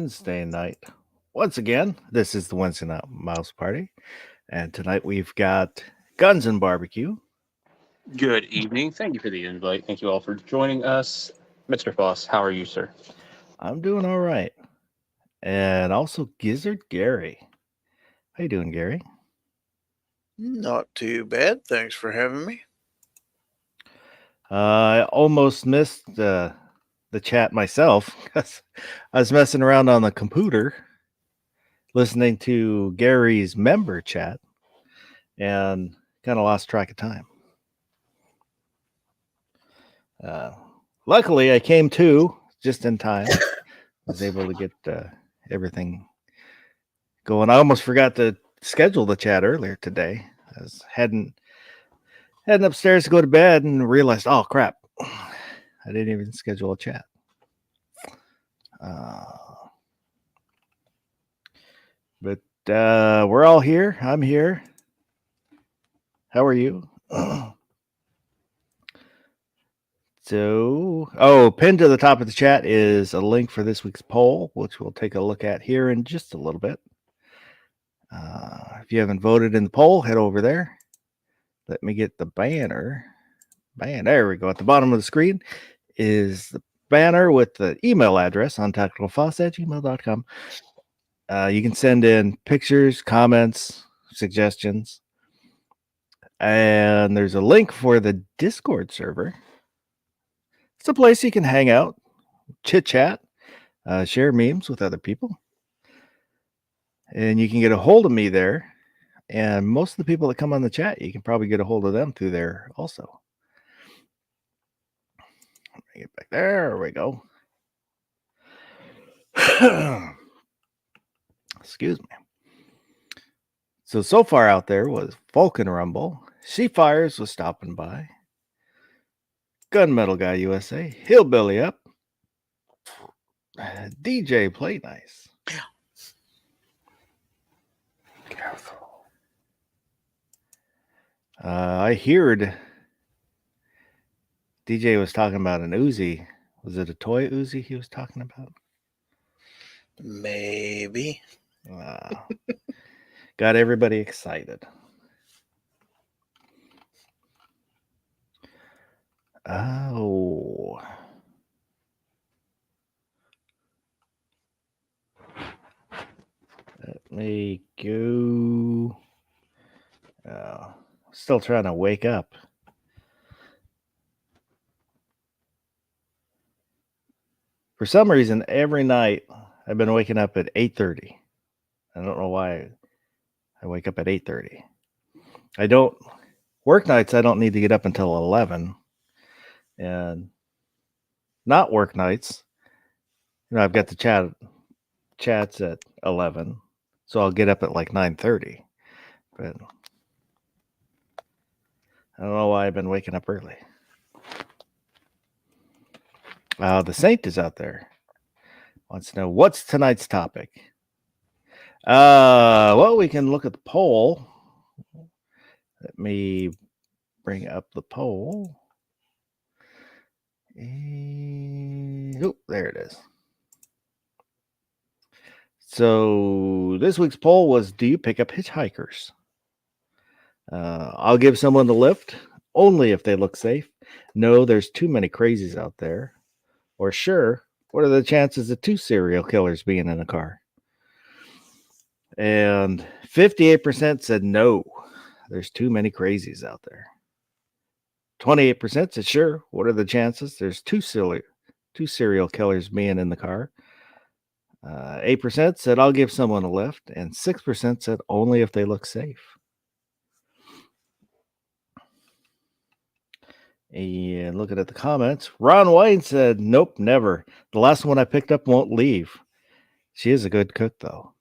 Wednesday night. Once again, this is the Wednesday Night Mouse Party, and tonight we've got Guns and Barbecue. Good evening. Thank you for the invite. Thank you all for joining us. Mr. Foss, how are you, sir? I'm doing all right. And also Gizzard Gary. How you doing, Gary? Not too bad. Thanks for having me. I almost missed the chat myself because I was messing around on the computer listening to Gary's member chat and kind of lost track of time. Luckily, I came to just in time. Was able to get everything going. I almost forgot to schedule the chat earlier today. I was heading upstairs to go to bed and realized, oh crap, I didn't even schedule a chat. But we're all here. I'm here. How are you? Pinned to the top of the chat is a link for this week's poll, which we'll take a look at here in just a little bit. If you haven't voted in the poll, head over there. Let me get the banner. There we go. At the bottom of the screen is the banner with the email address on tacticalfoss@gmail.com. You can send in pictures, comments, suggestions. And there's a link for the Discord server. It's a place you can hang out, chit-chat, share memes with other people. And you can get a hold of me there. And most of the people that come on the chat, you can probably get a hold of them through there also. Let me get back there. We go. Excuse me. So far out there was Vulcan Rumble. Seafires was stopping by. Gunmetal Guy USA. Hillbilly Up. DJ Play Nice. Careful. I heard DJ was talking about an Uzi. Was it a toy Uzi he was talking about? Maybe. Got everybody excited. Oh. Let me go. Still trying to wake up. For some reason, every night I've been waking up at 8:30. I don't know why I wake up at 8:30. I don't work nights. I don't need to get up until 11, and not work nights. I've got the chats at 11, so I'll get up at like 9:30. But I don't know why I've been waking up early. The Saint is out there. Wants to know what's tonight's topic. Well, we can look at the poll. Let me bring up the poll. There it is. So this week's poll was, do you pick up hitchhikers? I'll give someone the lift only if they look safe. No, there's too many crazies out there. Or sure, what are the chances of 2 serial killers being in a car? And 58% said no, there's too many crazies out there. 28% said sure, what are the chances there's 2 serial killers being in the car? 8% said I'll give someone a lift, and 6% said only if they look safe. And looking at the comments, Ron Wayne said, nope, never. The last one I picked up won't leave. She is a good cook, though.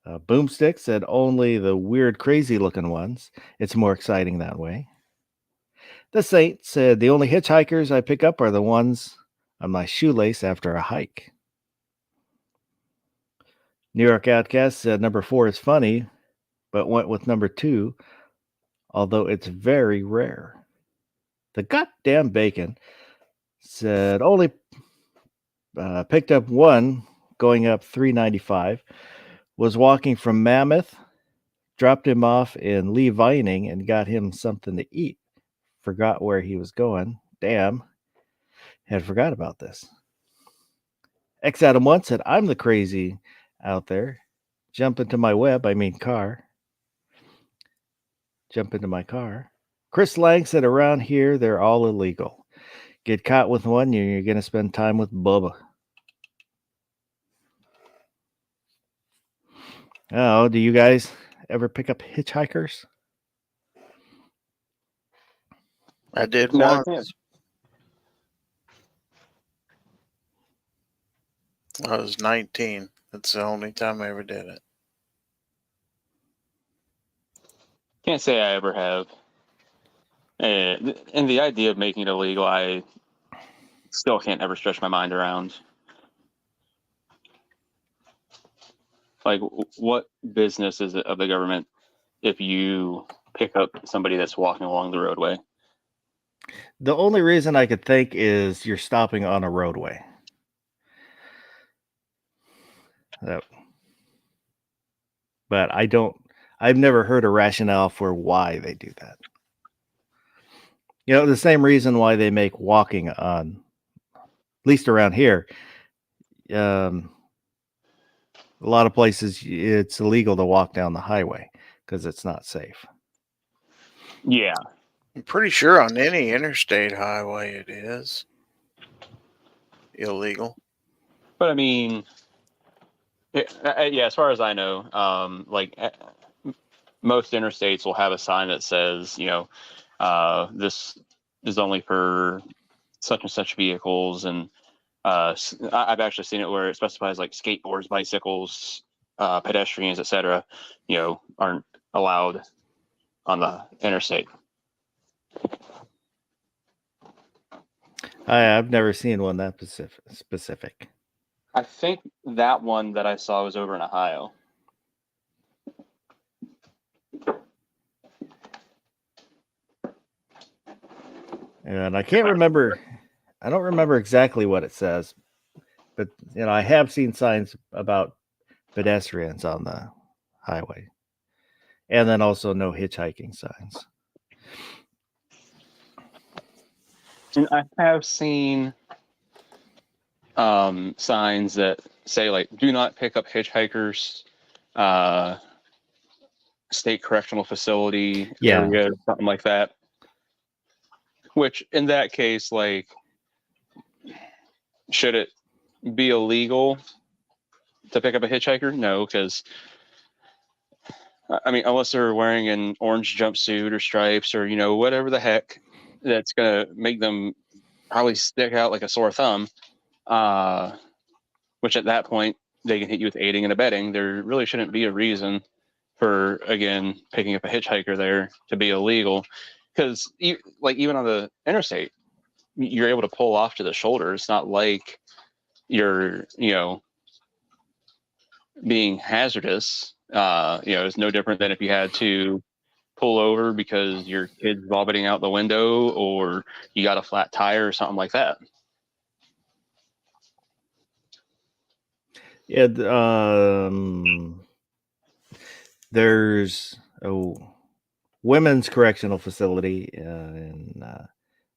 Boomstick said only the weird, crazy-looking ones. It's more exciting that way. The Saint said the only hitchhikers I pick up are the ones on my shoelace after a hike. New York Outcast said number 4 is funny, but went with number 2, although it's very rare. The goddamn bacon said only picked up one going up 395. Was walking from Mammoth, dropped him off in Lee Vining, and got him something to eat. Forgot where he was going. Damn, had forgot about this. X Adam 1 said, I'm the crazy out there. Jump into my car. Jump into my car. Chris Lang said, around here, they're all illegal. Get caught with one, you're going to spend time with Bubba. Oh, do you guys ever pick up hitchhikers? I did No, I once. can't. I was 19. That's the only time I ever did it. Can't say I ever have. And the idea of making it illegal, I still can't ever stretch my mind around. Like, what business is it of the government if you pick up somebody that's walking along the roadway? The only reason I could think is you're stopping on a roadway. But I've never heard a rationale for why they do that. You know, the same reason why they make walking on, at least around here, a lot of places it's illegal to walk down the highway because it's not safe. Yeah. I'm pretty sure on any interstate highway it is illegal. But I mean, as far as I know, most interstates will have a sign that says, this is only for such and such vehicles. And I've actually seen it where it specifies like skateboards, bicycles, pedestrians, etc., aren't allowed on the interstate. I've never seen one that specific. I think that one that I saw was over in Ohio. And I can't remember. I don't remember exactly what it says, but I have seen signs about pedestrians on the highway, and then also no hitchhiking signs. And I have seen signs that say like, do not pick up hitchhikers, state correctional facility area, something like that. Which in that case, like, should it be illegal to pick up a hitchhiker? No, because I mean, unless they're wearing an orange jumpsuit or stripes or, whatever the heck that's going to make them probably stick out like a sore thumb, which at that point they can hit you with aiding and abetting. There really shouldn't be a reason for, again, picking up a hitchhiker there to be illegal. Because even on the interstate, you're able to pull off to the shoulder. It's not like you're, being hazardous. It's no different than if you had to pull over because your kid's vomiting out the window or you got a flat tire or something like that. Yeah, there's a women's correctional facility in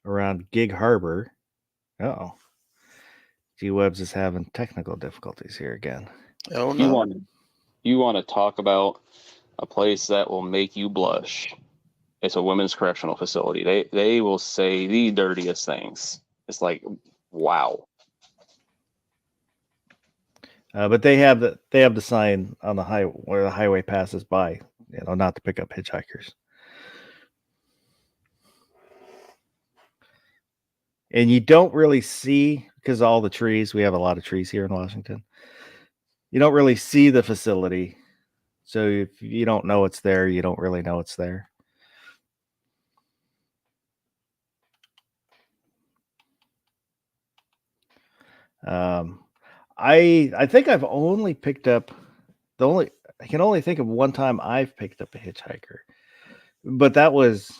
around Gig Harbor. G-Webs is having technical difficulties here again. Oh no! You want to talk about a place that will make you blush? It's a women's correctional facility. They will say the dirtiest things. It's like, wow. But they have the sign on the highway where the highway passes by, not to pick up hitchhikers. And you don't really see, because of all the trees, we have a lot of trees here in Washington. You don't really see the facility. So if you don't know it's there, you don't really know it's there. I think I've only picked up I can only think of one time I've picked up a hitchhiker, but that was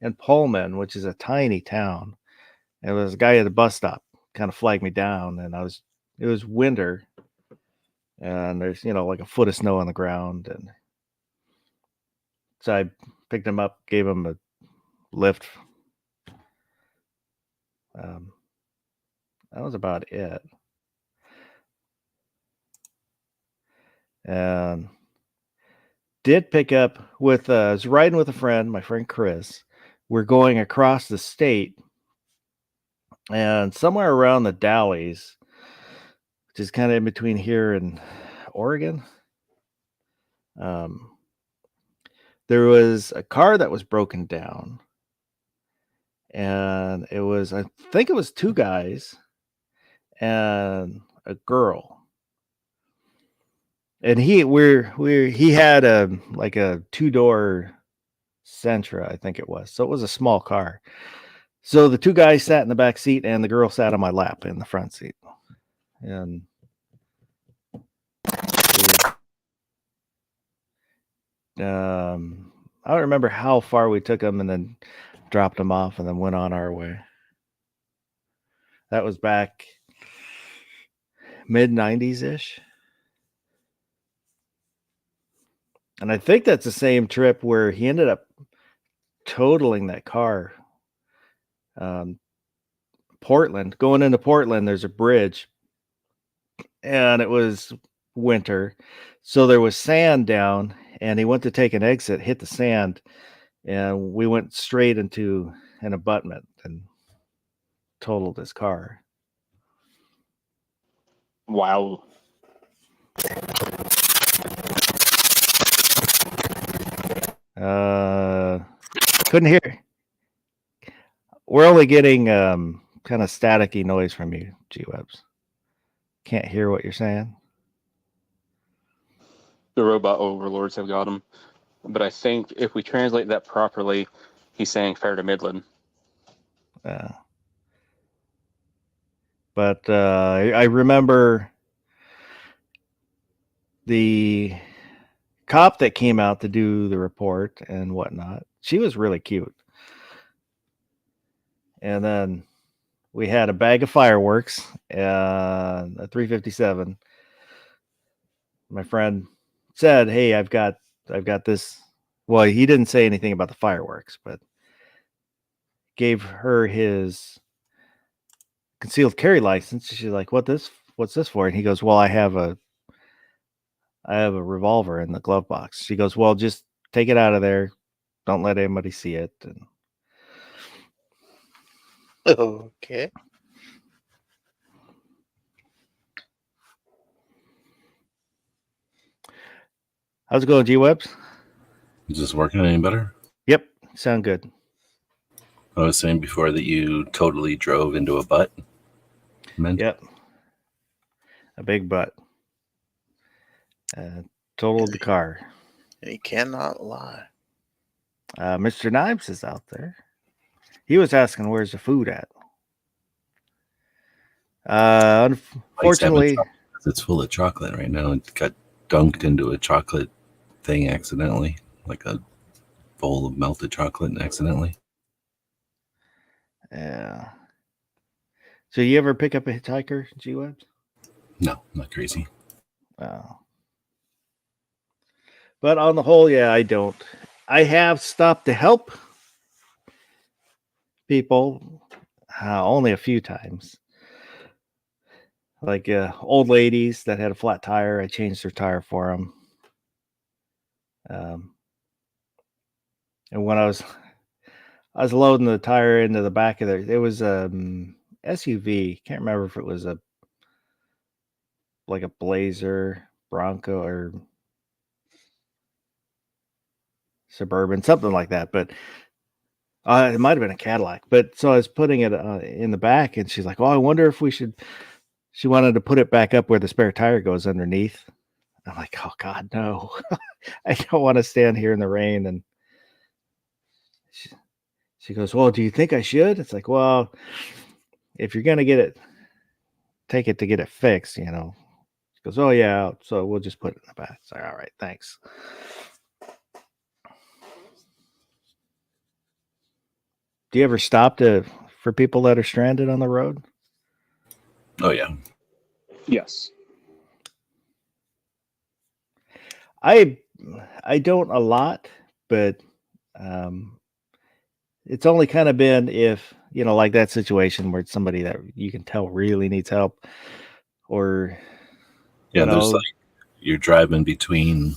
in Pullman, which is a tiny town. It was a guy at the bus stop kind of flagged me down, and it was winter, and there's like a foot of snow on the ground, and so I picked him up, gave him a lift. That was about it. And did pick up with I was riding with a friend, my friend Chris. We're going across the state, and somewhere around the Dalles, which is kind of in between here and Oregon, there was a car that was broken down, and I think it was two guys and a girl. And he had a like a 2-door Sentra, I think it was. So it was a small car. So the two guys sat in the back seat, and the girl sat on my lap in the front seat. And I don't remember how far we took them, and then dropped them off, and then went on our way. That was back mid-90s ish. And I think that's the same trip where he ended up totaling that car. Portland, going into Portland, there's a bridge, and it was winter, so there was sand down, and he went to take an exit, hit the sand, and we went straight into an abutment and totaled his car. Wow. Couldn't hear. We're only getting kind of staticky noise from you, G-Webs. Can't hear what you're saying. The robot overlords have got him. But I think if we translate that properly, he's saying fair to Midland. But I remember the cop that came out to do the report and whatnot. She was really cute. And then we had a bag of fireworks and a 357. My friend said, "Hey, I've got this." Well, he didn't say anything about the fireworks, but gave her his concealed carry license. She's like, what's this for?" And he goes, "Well, I have a revolver in the glove box." She goes, "Well, just take it out of there. Don't let anybody see it." And Okay. how's it going, G-Webs? Is this working any better? Yep, sound good. I was saying before that you totally drove into a butt. Yep, a big butt. Totaled the car. And he cannot lie. Mr. Knives is out there. He was asking, "Where's the food at?" Unfortunately, It's full of chocolate right now. It got dunked into a chocolate thing accidentally, like a bowl of melted chocolate accidentally. yeah. So you ever pick up a hitchhiker, G-Webs? No, not crazy. Oh. But on the whole, yeah, I don't. I have stopped to help people only a few times. Like old ladies that had a flat tire, I changed their tire for them. And when I was loading the tire into the back of it was SUV. Can't remember if it was like a Blazer, Bronco, or Suburban, something like that. But it might have been a Cadillac. But so I was putting it in the back, and she's like, "Oh, I wonder if we should." She wanted to put it back up where the spare tire goes underneath. I'm like, "Oh God, no! I don't want to stand here in the rain." And she goes, "Well, do you think I should?" It's like, "Well, if you're gonna take it to get it fixed, you know." She goes, "Oh yeah, so we'll just put it in the back." It's like, "All right, thanks." Do you ever stop for people that are stranded on the road? Oh yeah. Yes. I don't a lot, but it's only kind of been if, like that situation where it's somebody that you can tell really needs help, or Yeah, there's know, like you're driving between,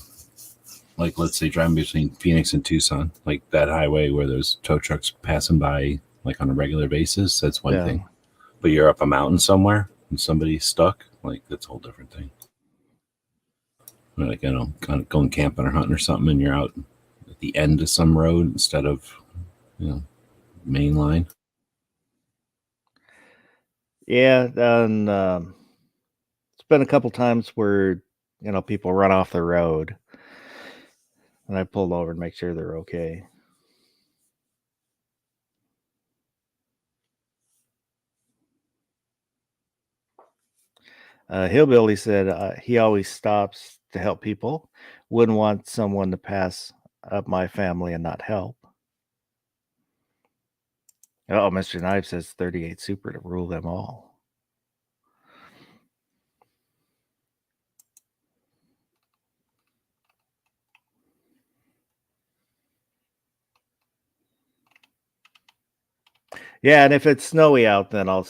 like let's say driving between Phoenix and Tucson, like that highway where there's tow trucks passing by like on a regular basis. That's one Yeah. thing. But you're up a mountain somewhere and somebody's stuck, like that's a whole different thing. Like, kind of going camping or hunting or something, and you're out at the end of some road instead of, main line. Yeah, and it's been a couple times where people run off the road, and I pulled over and make sure they're okay. Hillbilly said he always stops to help people. Wouldn't want someone to pass up my family and not help. Oh, Mr. Knife says 38 Super to rule them all. Yeah, and if it's snowy out, then I'll,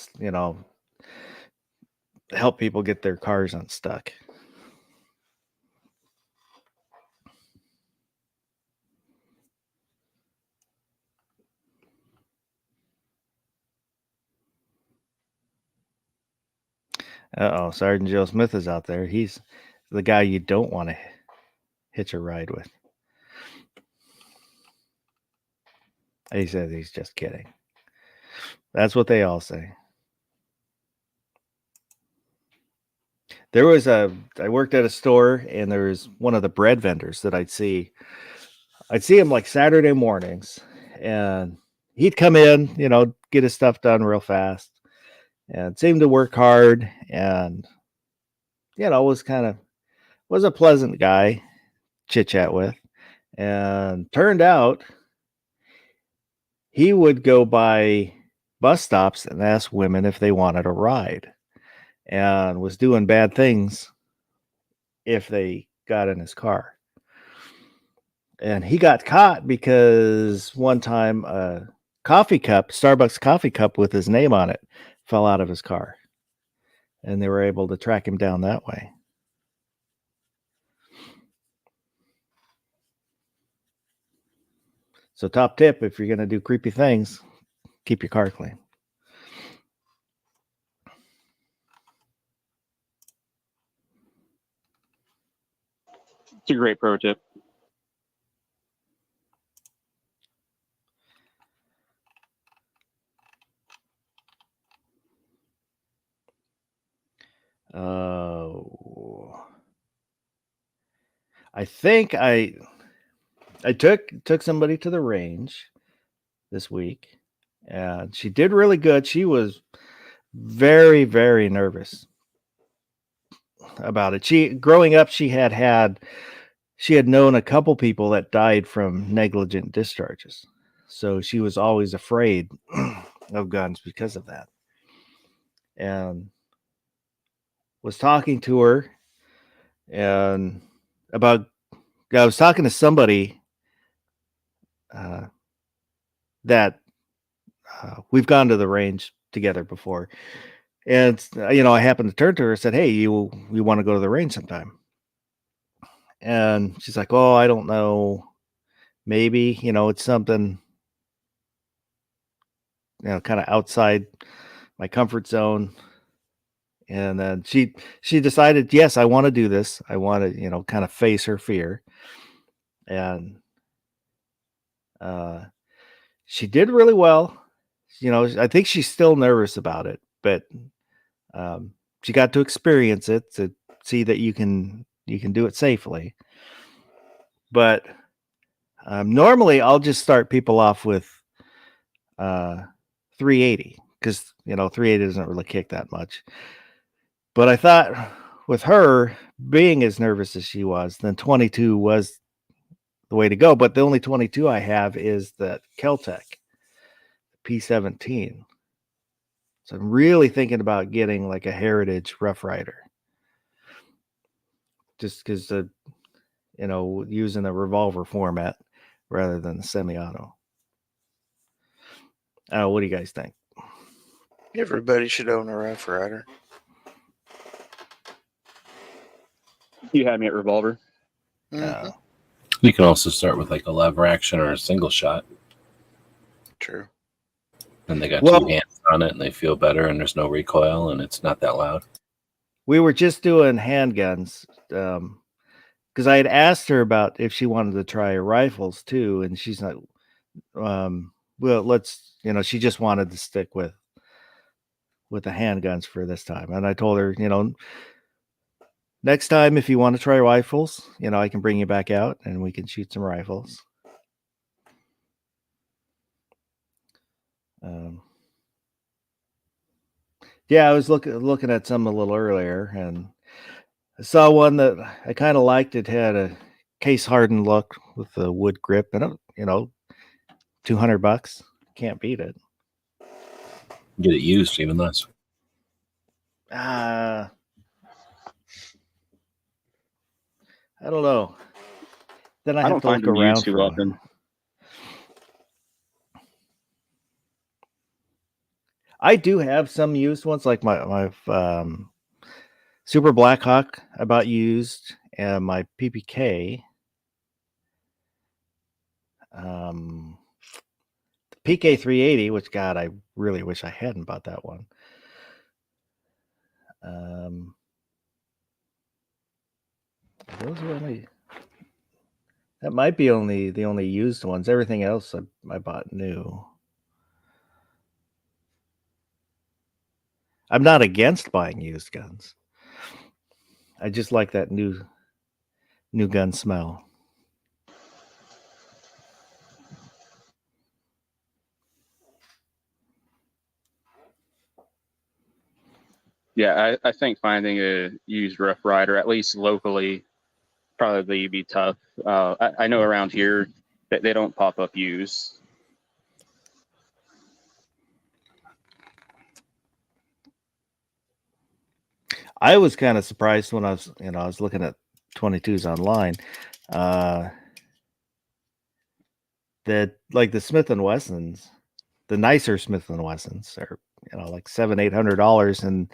help people get their cars unstuck. Uh-oh, Sergeant Joe Smith is out there. He's the guy you don't want to hitch a ride with. He says he's just kidding. That's what they all say. I worked at a store, and there was one of the bread vendors that I'd see him like Saturday mornings, and he'd come in, get his stuff done real fast, and seemed to work hard, and was a pleasant guy, chit chat with, and turned out he would go by bus stops and ask women if they wanted a ride, and was doing bad things if they got in his car. And he got caught because one time a Starbucks coffee cup with his name on it, fell out of his car. And they were able to track him down that way. So top tip, if you're going to do creepy things, keep your car clean. It's a great pro tip. I think I took somebody to the range this week, and she did really good. She was very, very nervous about it. Growing up, she had known a couple people that died from negligent discharges. So she was always afraid of guns because of that. And was talking to her, and I was talking to somebody that we've gone to the range together before. And, I happened to turn to her and said, "Hey, you want to go to the range sometime?" And she's like, "Oh, I don't know. Maybe, it's something, kind of outside my comfort zone." And then she decided, yes, I want to do this. I want to, kind of face her fear. And she did really well. I think she's still nervous about it, but she got to experience it to see that you can do it safely. But normally I'll just start people off with 380, because 380 doesn't really kick that much. But I thought with her being as nervous as she was, then 22 was the way to go. But the only 22 I have is the Keltec P17. So I'm really thinking about getting like a Heritage Rough Rider, just because using a revolver format rather than the semi-auto. What do you guys think? Everybody should own a Rough Rider. You had me at revolver. Mhm. You can also start with like a lever action or a single shot, True. and they got Well- 2 hands on it, and they feel better, and there's no recoil, and it's not that loud. We were just doing handguns because I had asked her about if she wanted to try rifles too, and she's not. Well, let's. She just wanted to stick with the handguns for this time, and I told her, next time if you want to try rifles, I can bring you back out and we can shoot some rifles. Yeah, I was looking at some a little earlier, and I saw one that I kind of liked. It had a case hardened look with the wood grip, and $200. Can't beat it. Get it used even less. I don't know. Then I I have don't to find look them around used too for one. often. I do have some used ones, like my Super Blackhawk I bought used, and my PPK. The PK 380, which God, I really wish I hadn't bought that one. Those are only. That might be the only used ones. Everything else I bought new. I'm not against buying used guns. I just like that new gun smell. Yeah, I think finding a used Rough Rider, at least locally, probably be tough. I know around here that they don't pop up used. I was kind of surprised when I was looking at 22s online. That like the Smith and Wessons, the nicer Smith and Wessons are like $700-800, and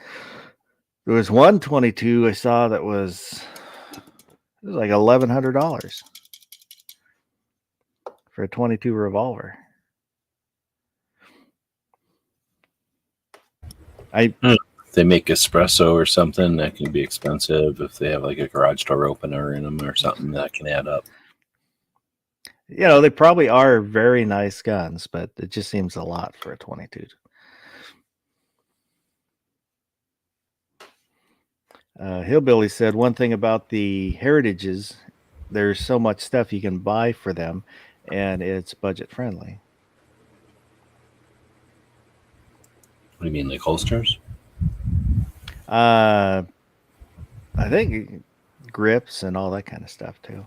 there was one 22 I saw that was like $1,100 for a 22 revolver. They make espresso or something that can be expensive. If they have like a garage door opener in them or something, that can add up. They probably are very nice guns, but it just seems a lot for a 22. Hillbilly said one thing about the Heritages, there's so much stuff you can buy for them, and it's budget friendly. What do you mean, like holsters? I think grips and all that kind of stuff too.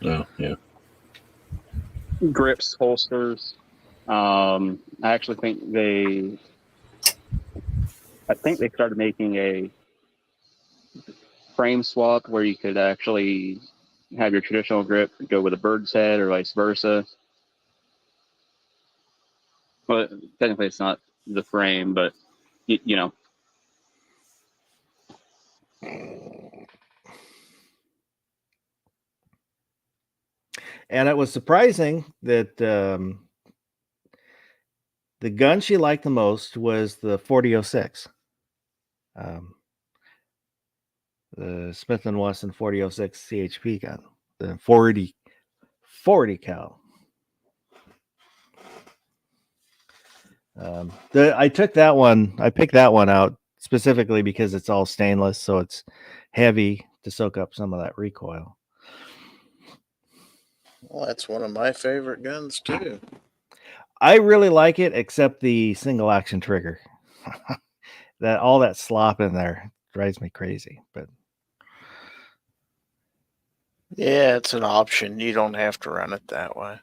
Oh, yeah. Grips, holsters. I actually think they started making a frame swap where you could actually have your traditional grip go with a bird's head or vice versa. Well, technically it's not the frame, but you know. And it was surprising that the gun she liked the most was the 4006. The Smith & Wesson 4006 CHP gun, the 40 cal. I picked that one out specifically because it's all stainless, so it's heavy to soak up some of that recoil. Well, that's one of my favorite guns too. I really like it, except the single action trigger. All that slop in there drives me crazy. But yeah, it's an option. You don't have to run it that way.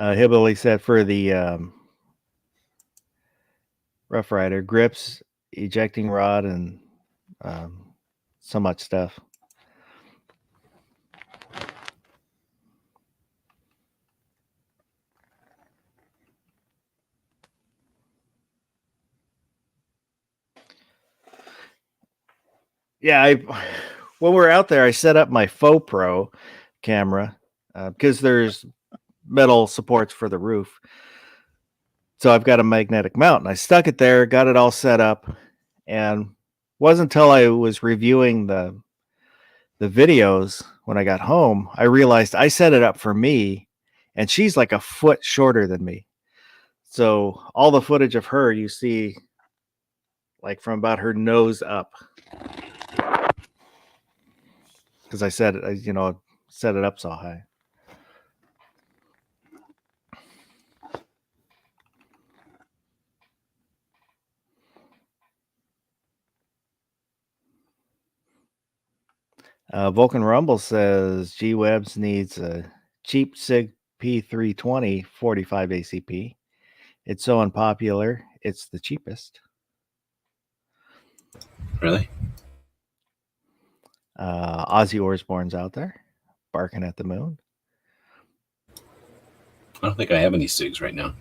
Hillbilly said for the Rough Rider grips, ejecting rod, and so much stuff. Yeah, when we're out there, I set up my Faux Pro camera because there's metal supports for the roof. So I've got a magnetic mount, and I stuck it there, got it all set up, and wasn't until I was reviewing the videos when I got home, I realized I set it up for me, and she's like a foot shorter than me. So all the footage of her you see like from about her nose up. Because I set it, set it up so high. Vulcan Rumble says G-Webs needs a cheap SIG P320 45 ACP. It's so unpopular, it's the cheapest. Really? Ozzy Osbourne's out there barking at the moon. I don't think I have any SIGs right now.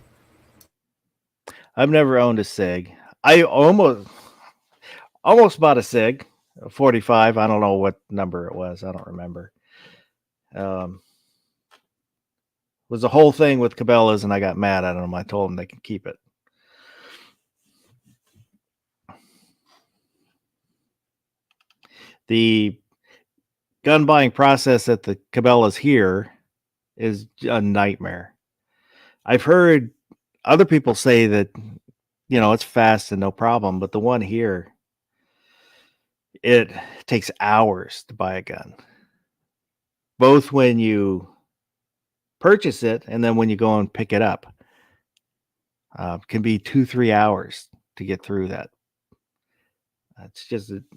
I've never owned a SIG. I almost bought a SIG, a 45. I don't know what number it was. I don't remember. It was a whole thing with Cabela's, and I got mad at them. I told them they can keep it. The gun buying process at the Cabela's here is a nightmare. I've heard other people say that, it's fast and no problem, but the one here, it takes hours to buy a gun. Both when you purchase it and then when you go and pick it up. Can be 2-3 hours to get through that.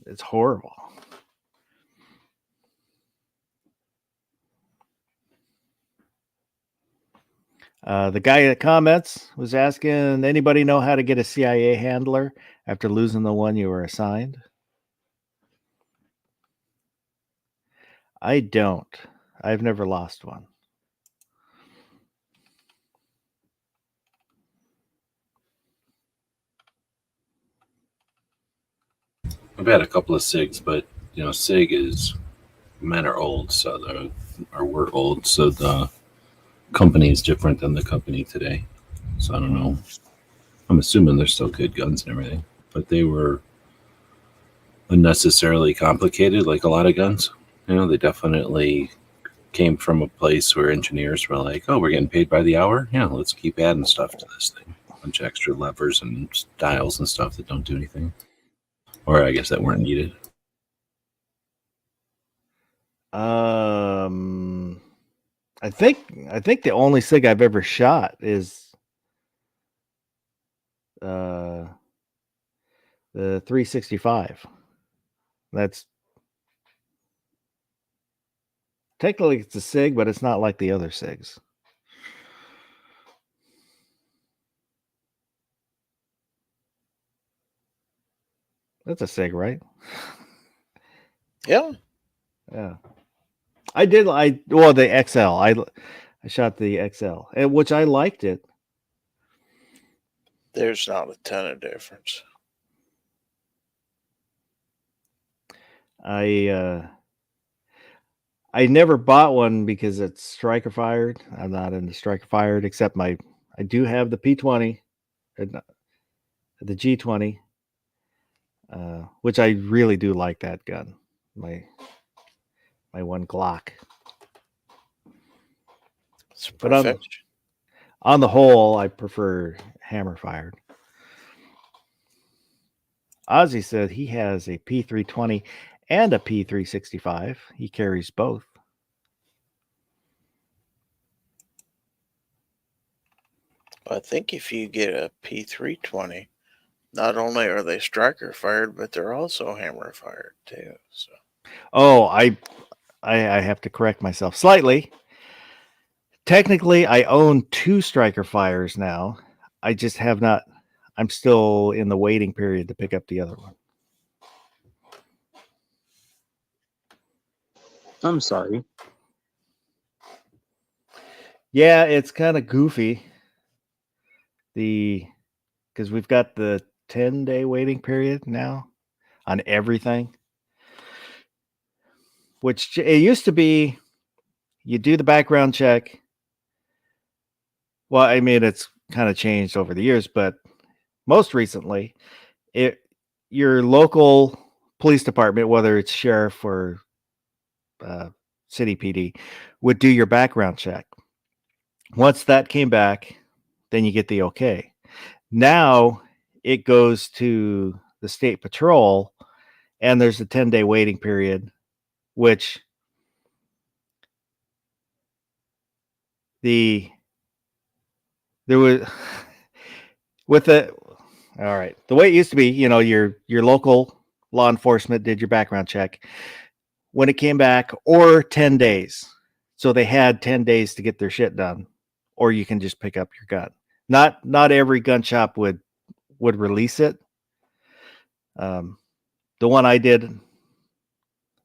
It's horrible. The guy that comments was asking, anybody know how to get a CIA handler after losing the one you were assigned? I don't. I've never lost one. I've had a couple of SIGs, but SIG men are old, we're old, so the company is different than the company today. So I don't know. I'm assuming they're still good guns and everything, but they were unnecessarily complicated, like a lot of guns. They definitely came from a place where engineers were like, "Oh, we're getting paid by the hour. Yeah, let's keep adding stuff to this thing. A bunch of extra levers and dials and stuff that don't do anything." Or I guess that weren't needed. I think the only SIG I've ever shot is the 365. That's technically it's a SIG, but it's not like the other SIGs. That's a SIG, right? Yeah. Yeah. The XL. I shot the XL, which I liked it. There's not a ton of difference. I never bought one because it's striker fired. I'm not into striker fired, except I do have the P20, the G20, which I really do like that gun. My one Glock. It's But perfect. on the whole, I prefer hammer fired. Ozzy said he has a P320 and a P365. He carries both. I think if you get a P320, not only are they striker fired, but they're also hammer fired too. So Oh, I have to correct myself slightly. technically, I own 2 striker fires now. I just have not. I'm still in the waiting period to pick up the other one. I'm sorry. Yeah, it's kind of goofy. Because we've got the 10-day waiting period now on everything. Which it used to be, you do the background check. Well, I mean, it's kind of changed over the years, but most recently, your local police department, whether it's sheriff or city PD, would do your background check. Once that came back, then you get the okay. Now it goes to the state patrol, and there's a 10-day waiting period, which there was with the all right. The way it used to be, your local law enforcement did your background check when it came back, or 10 days. So they had 10 days to get their shit done, or you can just pick up your gun. Not every gun shop would release it. The one I did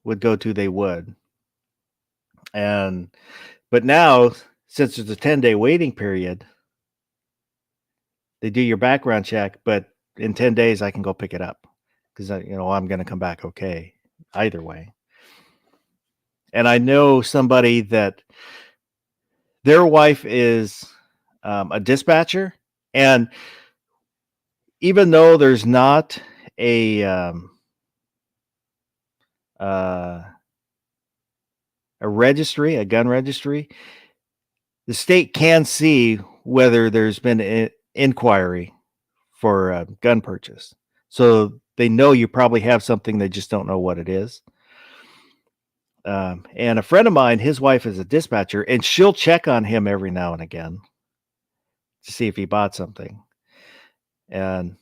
would go to, they would. But now, since there's a 10-day waiting period, they do your background check, but in 10 days I can go pick it up because I'm going to come back okay either way. And I know somebody that their wife is a dispatcher, and even though there's not a registry, a gun registry, the state can see whether there's been an inquiry for a gun purchase. So they know you probably have something, they just don't know what it is. And a friend of mine, his wife is a dispatcher, and she'll check on him every now and again to see if he bought something. And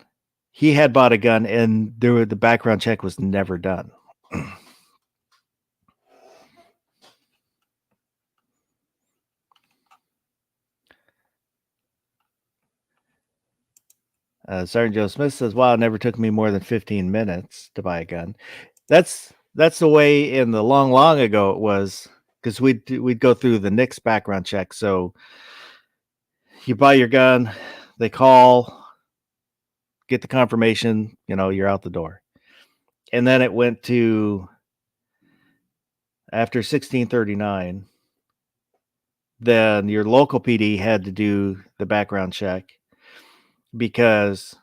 he had bought a gun, and the background check was never done. Sergeant Joe Smith says, "Wow, it never took me more than 15 minutes to buy a gun." That's the way in the long ago it was, because we'd go through the NICS background check. So you buy your gun, they call, get the confirmation, you're out the door. And then it went to, after 1639, then your local PD had to do the background check, because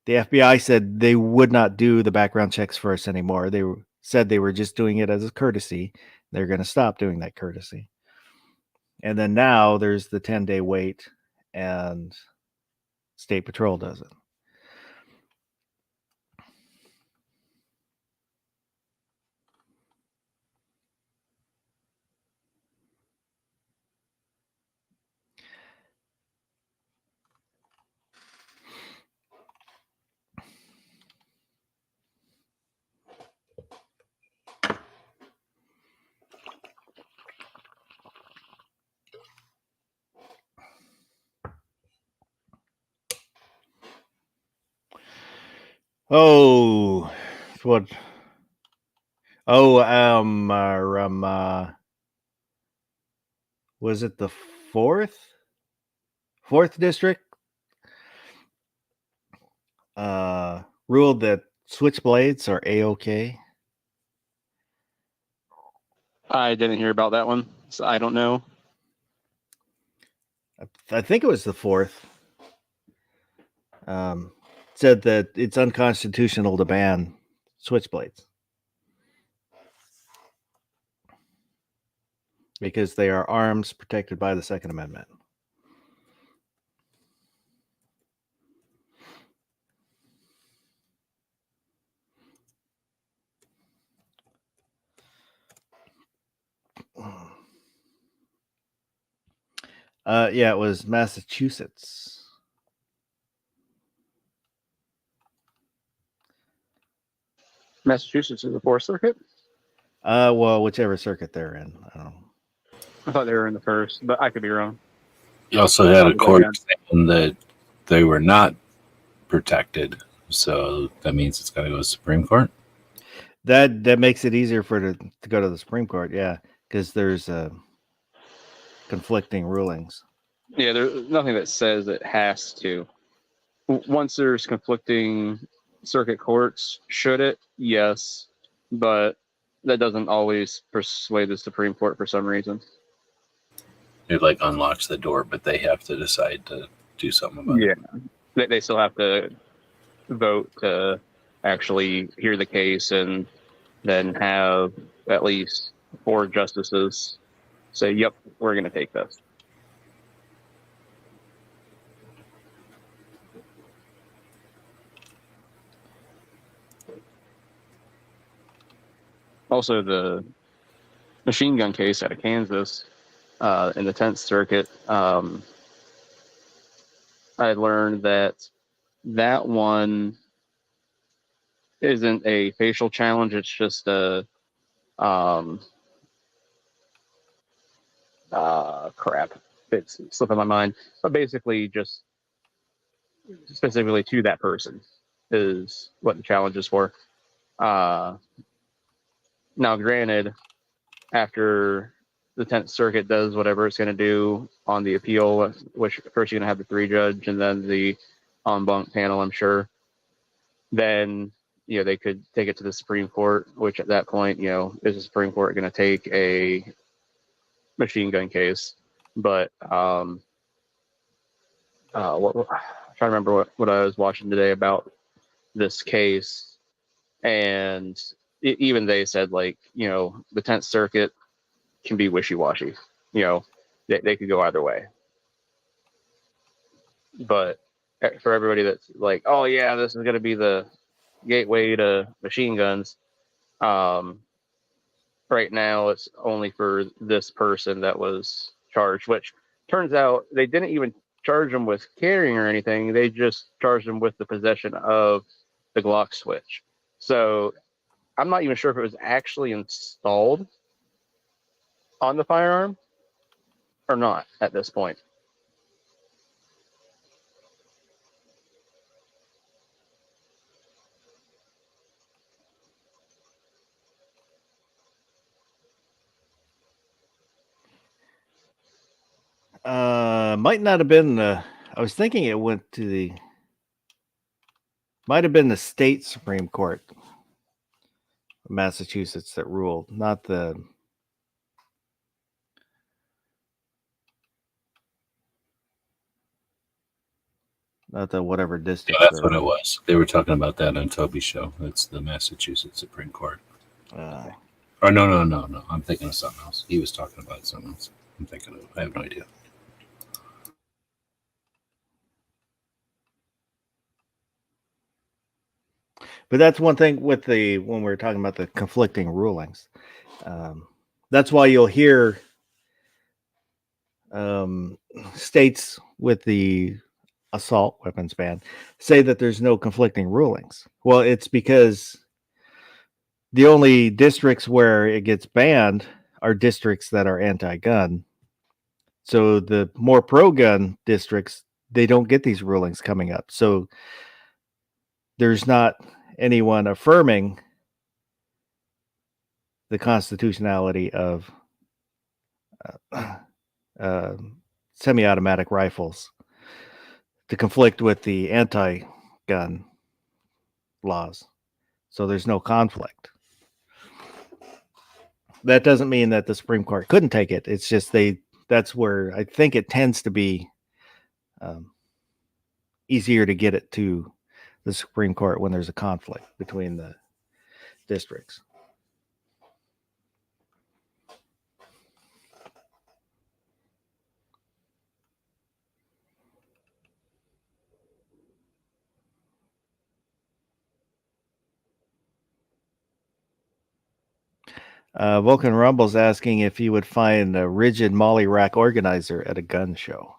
the FBI said they would not do the background checks for us anymore. They said they were just doing it as a courtesy. They're going to stop doing that courtesy. And then now there's the 10-day wait, and State Patrol does it. Oh, what? Oh, was it the fourth district? Ruled that switchblades are A-OK. I didn't hear about that one, so I don't know. I think it was the fourth. Said that it's unconstitutional to ban switchblades because they are arms protected by the Second Amendment. Yeah, it was Massachusetts. Massachusetts is the Fourth Circuit. Well, whichever circuit they're in. I don't know. I thought they were in the first, but I could be wrong. You also had a Probably court bad. saying that they were not protected, so that means it's got to go to Supreme Court. That makes it easier for it to go to the Supreme Court, yeah, because there's conflicting rulings. Yeah, there's nothing that says it has to. Once there's conflicting circuit courts, should it? Yes, but that doesn't always persuade the Supreme Court for some reason. It like unlocks the door, but they have to decide to do something about it. They still have to vote to actually hear the case and then have at least 4 justices say, yep, we're going to take this. Also, the machine gun case out of Kansas in the 10th Circuit, I learned that one isn't a facial challenge. It's just a crap. It's slipping my mind. But basically, just specifically to that person is what the challenge is for. Now, granted, after the 10th Circuit does whatever it's going to do on the appeal, which first you're going to have the 3-judge and then the en banc panel, I'm sure, then, they could take it to the Supreme Court, which at that point, is the Supreme Court going to take a machine gun case? But I'm trying to remember what I was watching today about this case, and even they said, like, the 10th Circuit can be wishy-washy. They could go either way. But for everybody that's like, oh yeah, this is going to be the gateway to machine guns, right now it's only for this person that was charged, which turns out they didn't even charge him with carrying or anything. They just charged him with the possession of the Glock switch. So I'm not even sure if it was actually installed on the firearm or not at this point. Might not have been I was thinking it went to might have been the state Supreme Court of Massachusetts that ruled, not the whatever Yeah, district. that's what it was. They were talking about that on Toby's show. That's the Massachusetts Supreme Court. Or no. I'm thinking of something else. He was talking about something else. I have no idea. But that's one thing with when we're talking about the conflicting rulings. That's why you'll hear states with the assault weapons ban say that there's no conflicting rulings. Well, it's because the only districts where it gets banned are districts that are anti-gun. So the more pro-gun districts, they don't get these rulings coming up. So there's not anyone affirming the constitutionality of semi-automatic rifles to conflict with the anti-gun laws. So there's no conflict. That doesn't mean that the Supreme Court couldn't take it. It's just that's where I think it tends to be easier to get it to the Supreme Court when there's a conflict between the districts. Vulcan Rumble's asking if you would find a rigid Molly rack organizer at a gun show.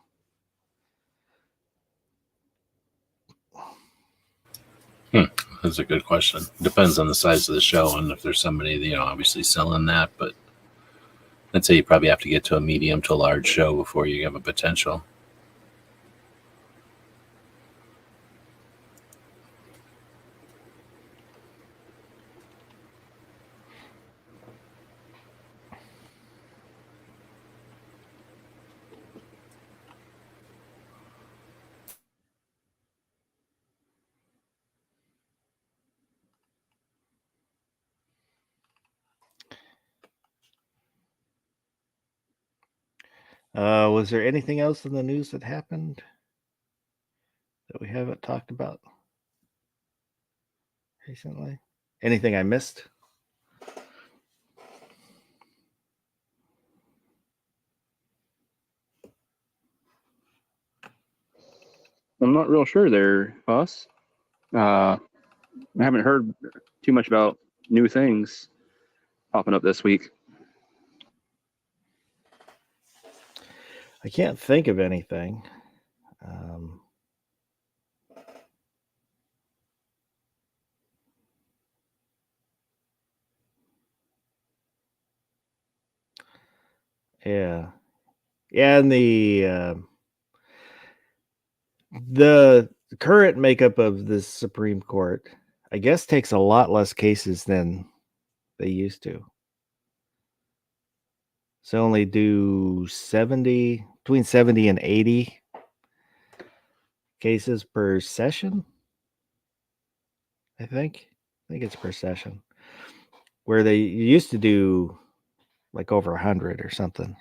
That's a good question. Depends on the size of the show and if there's somebody, obviously selling that. But I'd say you probably have to get to a medium to large show before you have a potential. Was there anything else in the news that happened that we haven't talked about recently? Anything I missed? I'm not real sure there, Boss. I haven't heard too much about new things popping up this week. I can't think of anything. Yeah, and the current makeup of the Supreme Court, I guess, takes a lot less cases than they used to. So only do between 70 and 80 cases per session. I think it's per session, where they used to do like over 100 or something.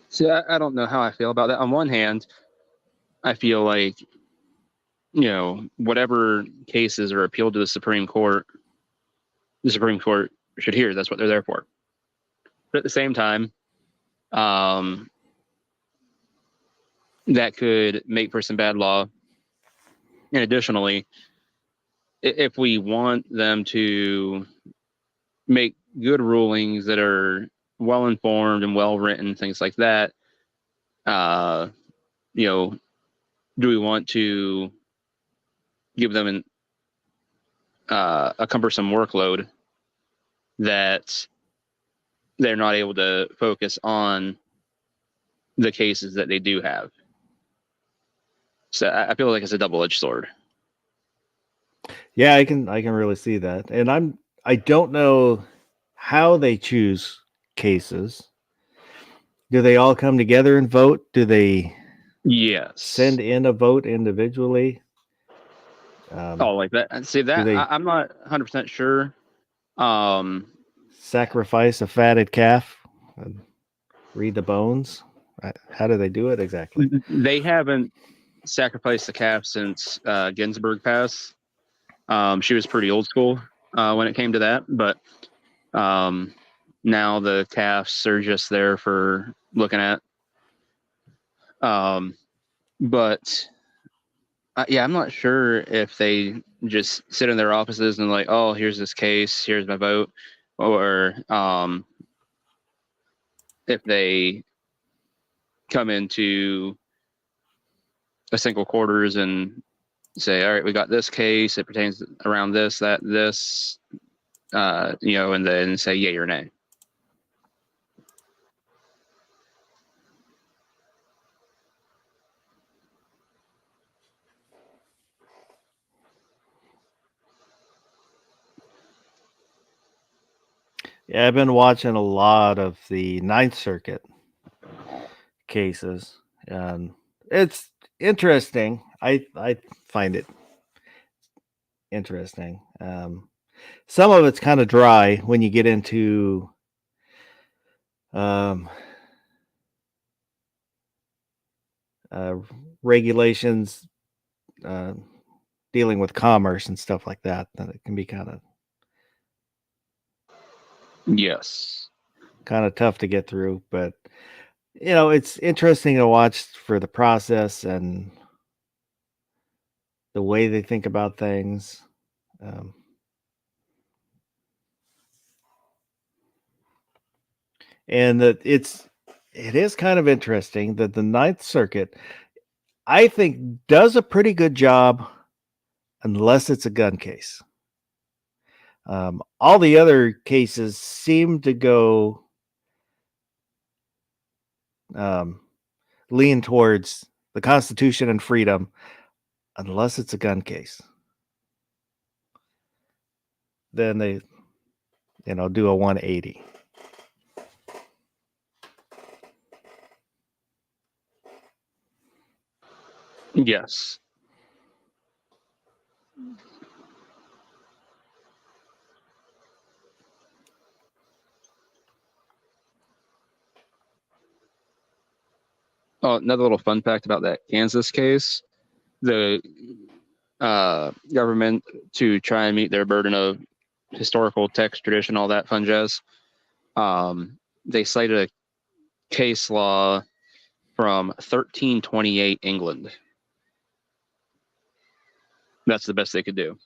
See, I don't know how I feel about that. On one hand, I feel like, whatever cases are appealed to the Supreme Court should hear. That's what they're there for. But at the same time, that could make for some bad law. And additionally, if we want them to make good rulings that are well informed and well written, things like that, do we want to give them a cumbersome workload that they're not able to focus on the cases that they do have? So I feel like it's a double-edged sword. Yeah, I can really see that. And I don't know how they choose cases. Do they all come together and vote? Do they send in a vote individually? Like that. See that I'm not 100% sure. Sacrifice a fatted calf and read the bones. How do they do it exactly? They haven't sacrificed the calf since Ginsburg passed. She was pretty old school when it came to that, but now the calves are just there for looking at. But yeah, I'm not sure if they just sit in their offices and like, oh, here's this case, here's my vote, or if they come into a single quarters and say, all right, we got this case, it pertains around this, that, this, and then say yay or nay. Yeah, I've been watching a lot of the Ninth Circuit cases, and it's interesting. I find it interesting. Some of it's kind of dry when you get into regulations dealing with commerce and stuff like that. That it can be kind of tough to get through, but it's interesting to watch for the process and the way they think about things. And that it is kind of interesting that the Ninth Circuit, I think, does a pretty good job unless it's a gun case. All the other cases seem to go lean towards the Constitution and freedom unless it's a gun case. Then they, do a 180. Yes. Oh, another little fun fact about that Kansas case: the government, to try and meet their burden of historical text, tradition, all that fun jazz, they cited a case law from 1328 England. That's the best they could do.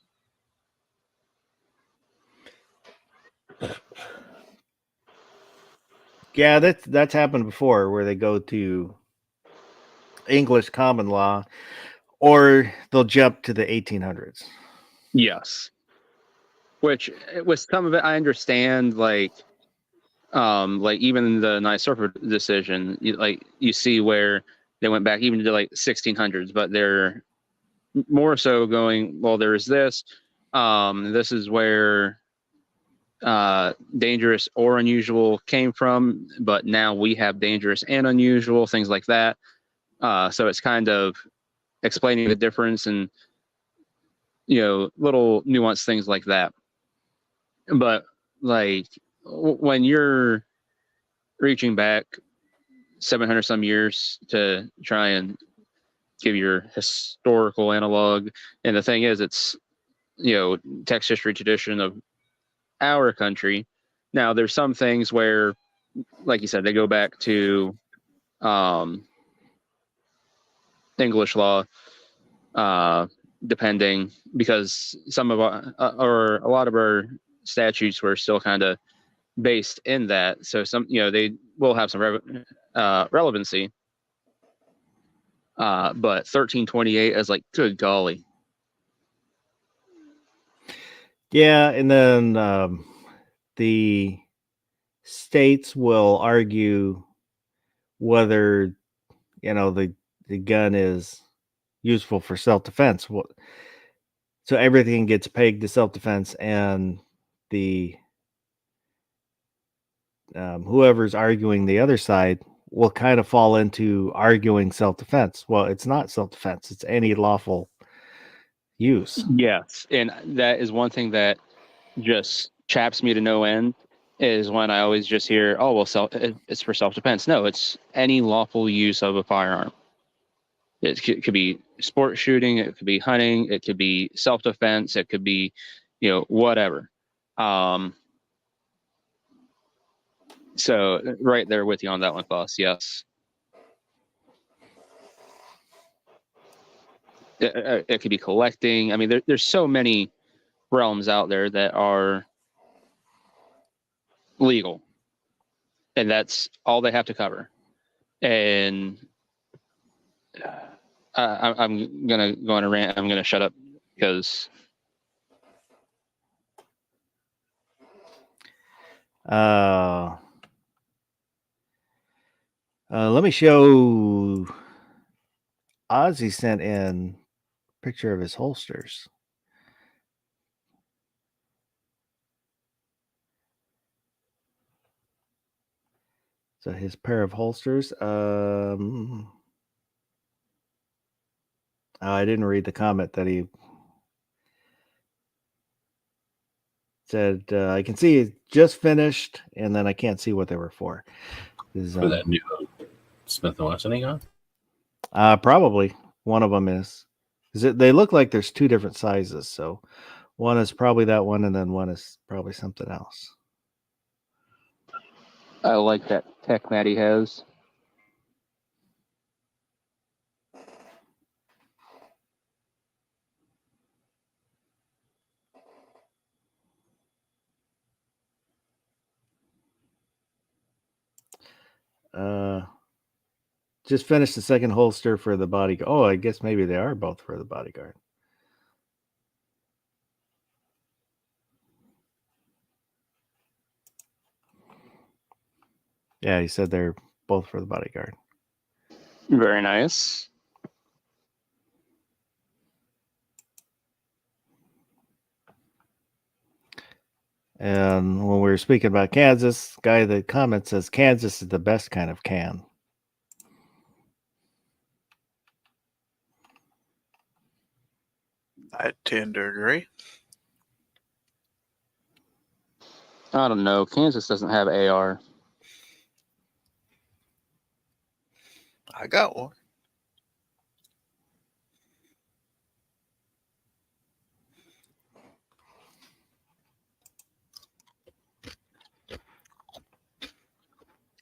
Yeah, that's happened before, where they go to English common law, or they'll jump to the 1800s. Yes. Which, with some of it, I understand. Like even the NYSERDA decision, you see where they went back even to like 1600s, but they're more so going, well, there's this. This is where dangerous or unusual came from, but now we have dangerous and unusual, things like that. So it's kind of explaining the difference and little nuanced things like that. But like when you're reaching back 700 some years to try and give your historical analog, and the thing is, it's text history tradition of our country. Now there's some things where, like you said, they go back to English law, depending, because some of our or a lot of our statutes were still kind of based in that. So some, they will have some relevancy. But 1328 is like, good golly. Yeah, and then the states will argue whether the gun is useful for self-defense. So everything gets pegged to self-defense, and the whoever's arguing the other side will kind of fall into arguing self-defense. Well, it's not self-defense; it's any lawful use. Yes, and that is one thing that just chaps me to no end, is when I always just hear, oh, well, it's for self-defense. No, it's any lawful use of a firearm. It could be sport shooting, it could be hunting, it could be self-defense, it could be, whatever. So right there with you on that one, boss. Yes. It could be collecting. I mean, there's so many realms out there that are legal, and that's all they have to cover. And I'm gonna go on a rant. I'm gonna shut up because let me show. Ozzy sent in a picture of his holsters. So his pair of holsters. I didn't read the comment that he said. I can see it just finished, and then I can't see what they were for. For that new Smith & Wesson he got? Probably one of them is. They look like there's two different sizes. So one is probably that one, and then one is probably something else. I like that tech that he has. Just finished the second holster for the bodyguard. Oh, I guess maybe they are both for the bodyguard. Yeah, he said they're both for the bodyguard. Very nice. And when we were speaking about Kansas, guy in the comment says Kansas is the best kind of can. I tend to agree. I don't know. Kansas doesn't have AR. I got one.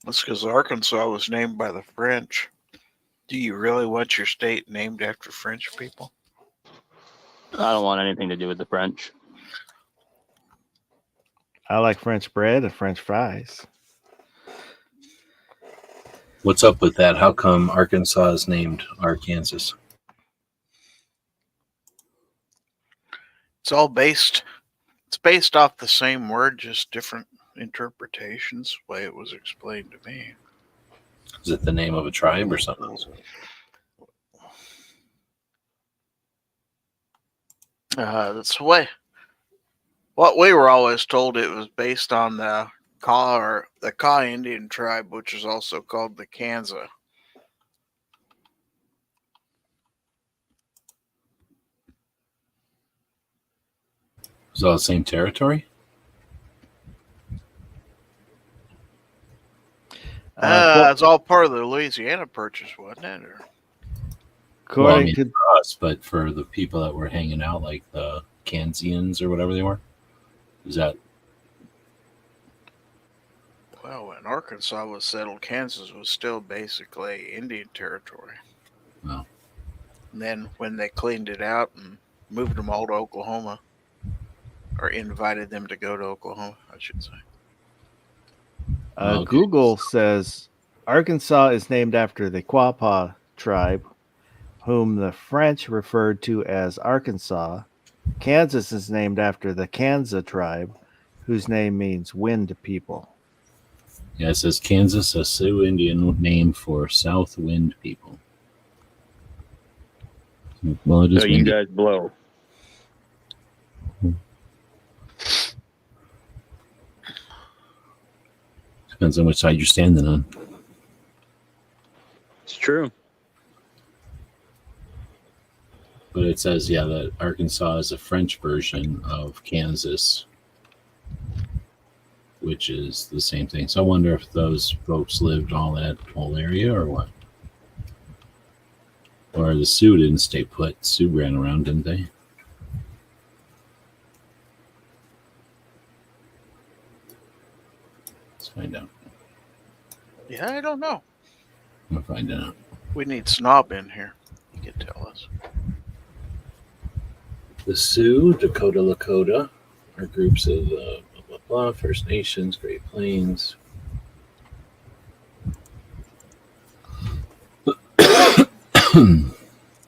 That's because Arkansas was named by the French. Do you really want your state named after French people? I don't want anything to do with the French. I like French bread and French fries. What's up with that? How come Arkansas is named Arkansas? It's all based. It's based off the same word, just different interpretations. The way it was explained to me. Is it the name of a tribe or something else? That's the way. What we were always told, it was based on the Kaw Indian tribe, which is also called the Kansa. Is it all the same territory? It's all part of the Louisiana Purchase, wasn't it? Or... Well, I According mean, to for us, but for the people that were hanging out, like the Kansians or whatever they were, is that Well, when Arkansas was settled, Kansas was still basically Indian territory. Wow. And then when they cleaned it out and moved them all to Oklahoma, or invited them to go to Oklahoma, I should say. Okay. Google says Arkansas is named after the Quapaw tribe, whom the French referred to as Arkansas. Kansas is named after the Kansa tribe, whose name means wind people. Yeah, it says Kansas, a Sioux Indian name for South Wind people. Well, it is So you windy. guys blow. Depends on which side you're standing on. It's true. But it says, yeah, that Arkansas is a French version of Kansas, which is the same thing. So I wonder if those folks lived all that whole area or what. Or the Sioux didn't stay put. Sioux ran around, didn't they? Let's find out. Yeah, I don't know. We'll find out. We need Snob in here. He could tell us. The Sioux, Dakota, Lakota are groups of blah, blah, blah, First Nations, Great Plains.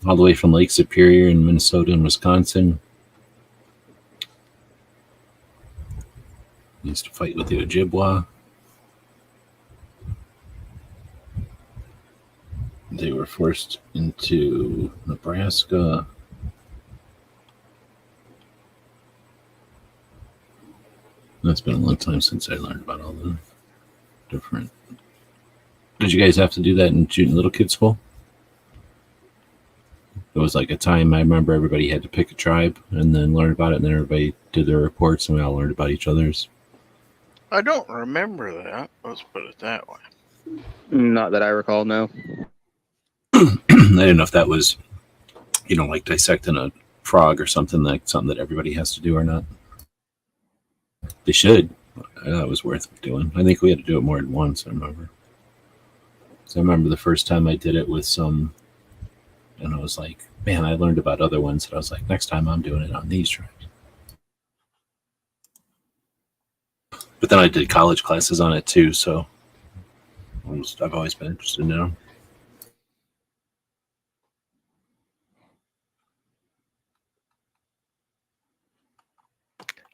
All the way from Lake Superior in Minnesota and Wisconsin. Used to fight with the Ojibwa. They were forced into Nebraska. That's been a long time since I learned about all the different. Did you guys have to do that in little kid school? It was like a time I remember everybody had to pick a tribe and then learn about it, and then everybody did their reports, and we all learned about each other's. I don't remember that. Let's put it that way. Not that I recall, no. I didn't know if that was, like dissecting a frog or something that everybody has to do or not. They should. That was worth doing. I think we had to do it more than once, I remember. So I remember the first time I did it with some, and I was like, man, I learned about other ones, and I was like, next time I'm doing it on these tribes. But then I did college classes on it too, so I've always been interested in them.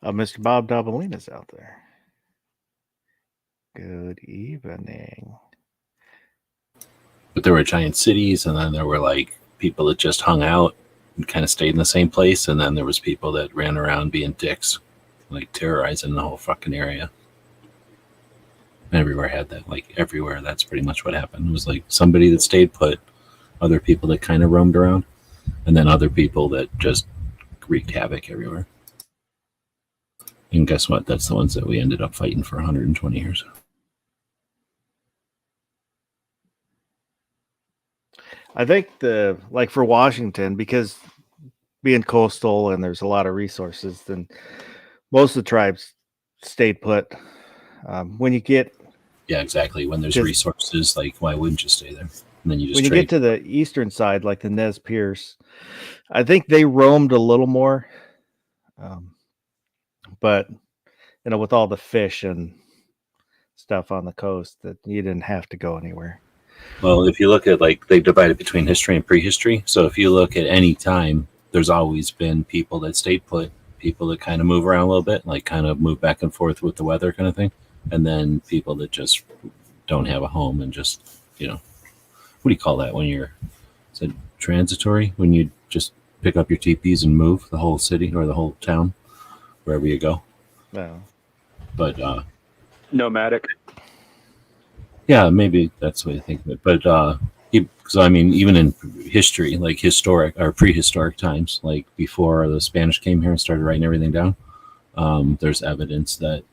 Mr. Bob Dabalina's out there. Good evening. But there were giant cities, and then there were like people that just hung out and kind of stayed in the same place, and then there was people that ran around being dicks, like terrorizing the whole fucking area. Everywhere had that, like everywhere. That's pretty much what happened. It was like somebody that stayed put, other people that kind of roamed around, and then other people that just wreaked havoc everywhere. And guess what? That's the ones that we ended up fighting for 120 years. I think like for Washington, because being coastal and there's a lot of resources, then most of the tribes stayed put. When you get Yeah, exactly. When there's resources, like why wouldn't you stay there? And then you just when you trade. get to the eastern side, like the Nez Perce, I think they roamed a little more. But with all the fish and stuff on the coast, that you didn't have to go anywhere. Well, if you look at like they divide it between history and prehistory. So if you look at any time, there's always been people that stayed put, people that kind of move around a little bit, like kind of move back and forth with the weather kind of thing. And then people that just don't have a home and just, what do you call that when is it transitory? When you just pick up your teepees and move the whole city or the whole town, wherever you go. No. But Nomadic. yeah, maybe that's the way to think of it. But so I mean, even in history, like historic or prehistoric times, like before the Spanish came here and started writing everything down, there's evidence that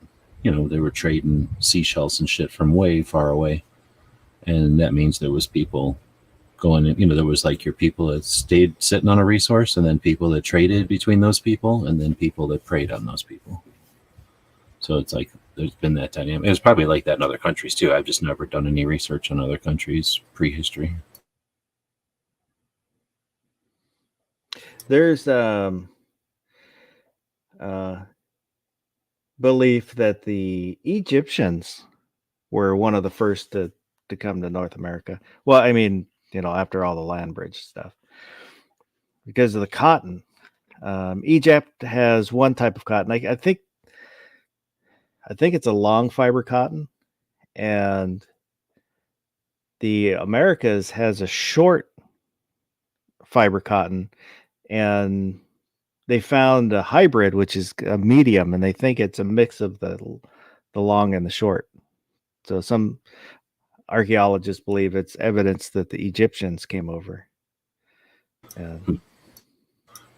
they were trading seashells and shit from way far away, and that means there was people going. There was like your people that stayed sitting on a resource, and then people that traded between those people, and then people that preyed on those people. So it's like there's been that dynamic. It was probably like that in other countries too. I've just never done any research on other countries' prehistory. There's belief that the Egyptians were one of the first to come to North America. Well, I mean, after all the land bridge stuff, because of the cotton. Egypt has one type of cotton. I think it's a long fiber cotton, and the Americas has a short fiber cotton, and they found a hybrid, which is a medium, and they think it's a mix of the long and the short. So some archaeologists believe it's evidence that the Egyptians came over.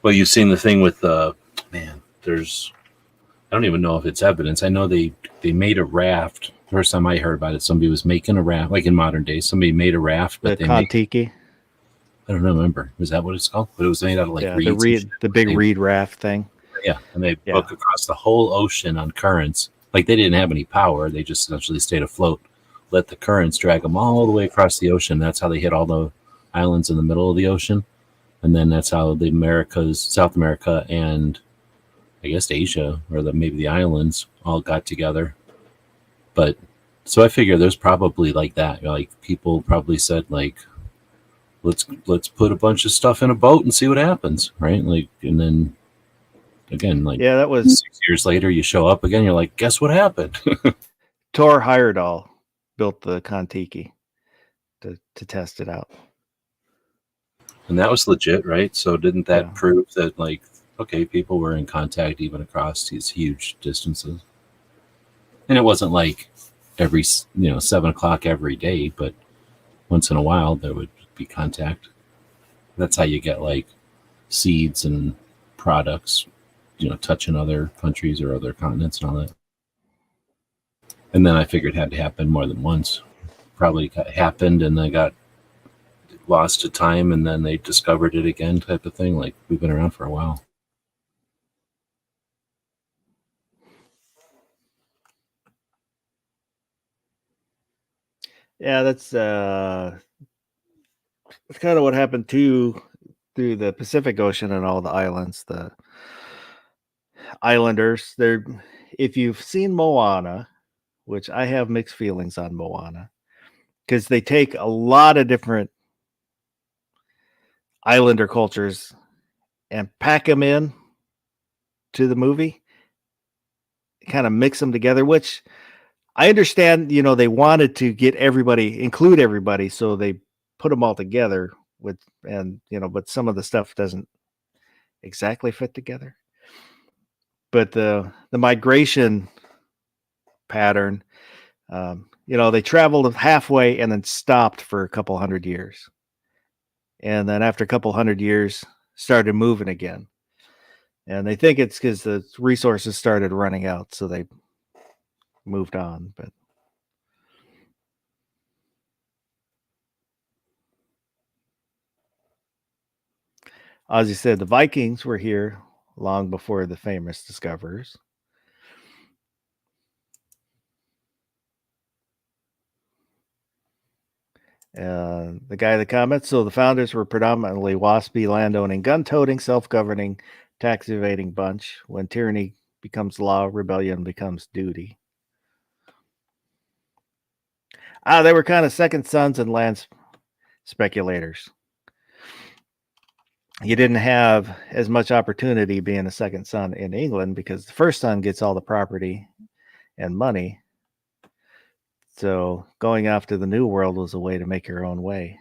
Well, you've seen the thing with there's, I don't even know if it's evidence. I know they made a raft. First time I heard about it, somebody was making a raft, like in modern days. Somebody made a raft, but the Kon-Tiki. I don't remember. Was that what it's called? But it was made out of like reeds. The big reed raft thing. Yeah, and they booked across the whole ocean on currents. Like they didn't have any power. They just essentially stayed afloat. Let the currents drag them all the way across the ocean. That's how they hit all the islands in the middle of the ocean. And then that's how the Americas, South America, and I guess Asia, or maybe the islands, all got together. But so I figure there's probably like that. Like people probably said, like, let's put a bunch of stuff in a boat and see what happens, right? Like, and then again, like, that was 6 years later, you show up again, you're like, guess what happened? Thor Heyerdahl built the Kon-Tiki to test it out. And that was legit, right? So didn't that prove that, like, okay, people were in contact even across these huge distances? And it wasn't like every, 7 o'clock every day, but once in a while there would be contact. That's how you get like seeds and products, touching other countries or other continents and all that. And then I figured it had to happen more than once. Probably happened and they got lost to time and then they discovered it again, type of thing. Like we've been around for a while. Yeah, that's kind of what happened through the Pacific Ocean and all the islands. The islanders, if you've seen Moana, which I have mixed feelings on Moana, because they take a lot of different islander cultures and pack them in to the movie, kind of mix them together, which I understand, you know, they wanted to get everybody, include everybody, so they put them all together with, and, you know, but some of the stuff doesn't exactly fit together. But the migration pattern, you know, they traveled halfway and then stopped for a couple hundred years. And then after a couple hundred years, started moving again. And they think it's because the resources started running out, so they moved on. But Ozzy said the Vikings were here long before the famous discoverers. The guy in the comments, so the founders were predominantly waspy, landowning, gun-toting, self-governing, tax-evading bunch. When tyranny becomes law, rebellion becomes duty. They were kind of second sons and land speculators. You didn't have as much opportunity being a second son in England because the first son gets all the property and money. So going off to the New World was a way to make your own way.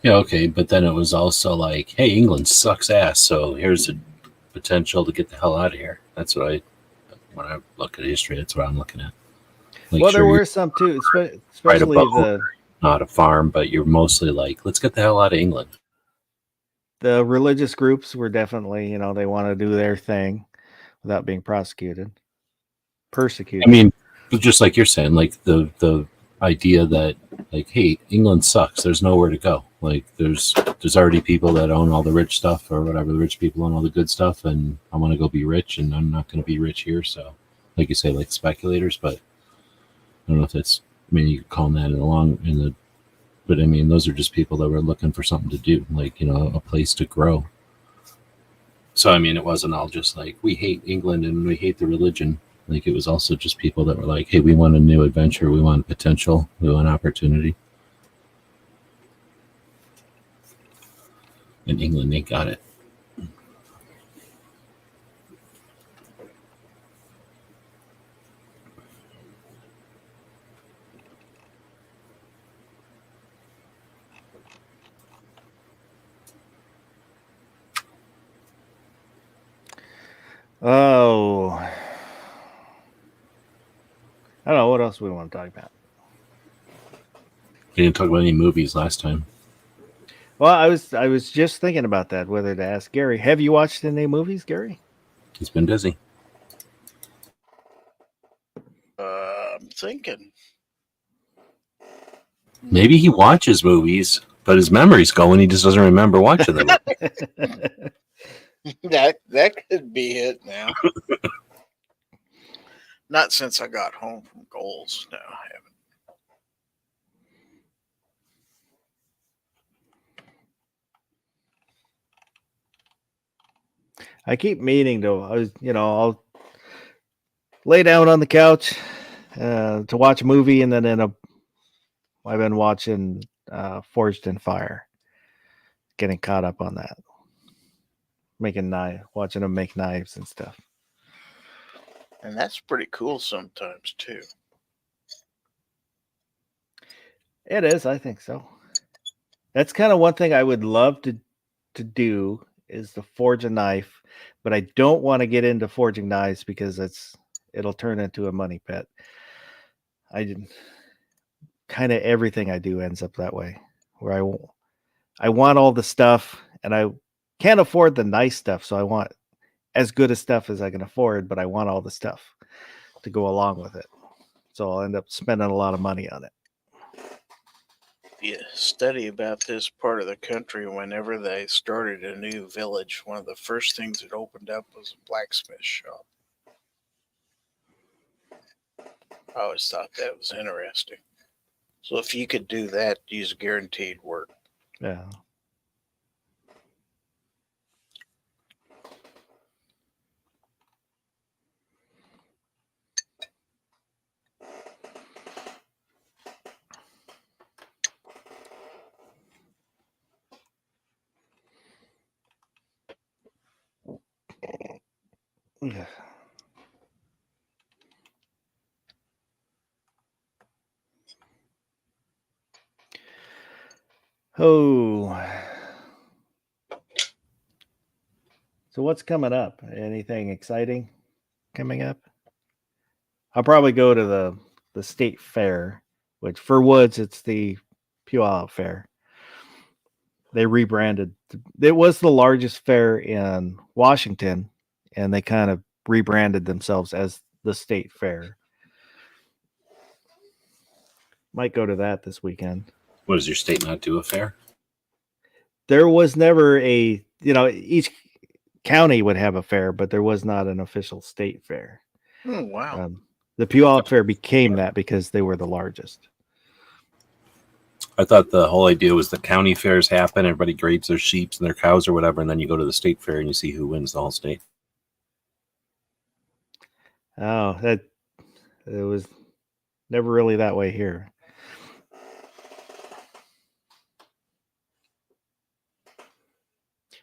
Yeah, okay, but then it was also like, hey, England sucks ass, so here's a potential to get the hell out of here. That's what when I look at history, that's what I'm looking at. Like, Well, there sure, were some too, Right especially above. Not a farm, but you're mostly like, let's get the hell out of England. the religious groups were definitely, you know, they want to do their thing without being persecuted. I mean, just like you're saying, like the idea that like, hey, England sucks. There's nowhere to go. Like there's already people that own all the rich stuff or whatever. The rich people own all the good stuff, and I want to go be rich, and I'm not going to be rich here. So, like you say, like speculators, but I don't know if that's. I mean, you could call that but I mean, those are just people that were looking for something to do, like, you know, a place to grow. So, I mean, it wasn't all just like, we hate England and we hate the religion. Like, it was also just people that were like, hey, we want a new adventure. We want potential. We want opportunity. In England, they got it. Oh, I don't know what else we want to talk about. We didn't talk about any movies last time. Well, I was just thinking about that, whether to ask Gary. Have you watched any movies, Gary? He's been busy. I'm thinking. Maybe he watches movies, but his memory's going. He just doesn't remember watching them. That could be it now. Not since I got home from Goals. No, I haven't. I keep meaning to. I'll lay down on the couch to watch a movie, and then I've been watching Forged in Fire. Getting caught up on that. Watching them make knives and stuff. And that's pretty cool sometimes too. It is, I think so. That's kind of one thing I would love to do is to forge a knife, but I don't want to get into forging knives because it'll turn into a money pit. Kind of everything I do ends up that way, where I want all the stuff and I can't afford the nice stuff, so I want as good a stuff as I can afford, but I want all the stuff to go along with it. So I'll end up spending a lot of money on it. Yeah, study about this part of the country. Whenever they started a new village, one of the first things that opened up was a blacksmith shop. I always thought that was interesting. So if you could do that, use guaranteed work. Yeah. Oh. So what's coming up? Anything exciting coming up? I'll probably go to the state fair, which for Woods it's the Puyallup Fair. They rebranded. It was the largest fair in Washington, and they kind of rebranded themselves as the state fair. Might go to that this weekend. What does your state not do a fair? There was never each county would have a fair, but there was not an official state fair. Oh, wow. The Puyallup Fair became that because they were the largest. I thought the whole idea was the county fairs happen, everybody grades their sheep and their cows or whatever, and then you go to the state fair and you see who wins the whole state. Oh, it was never really that way here.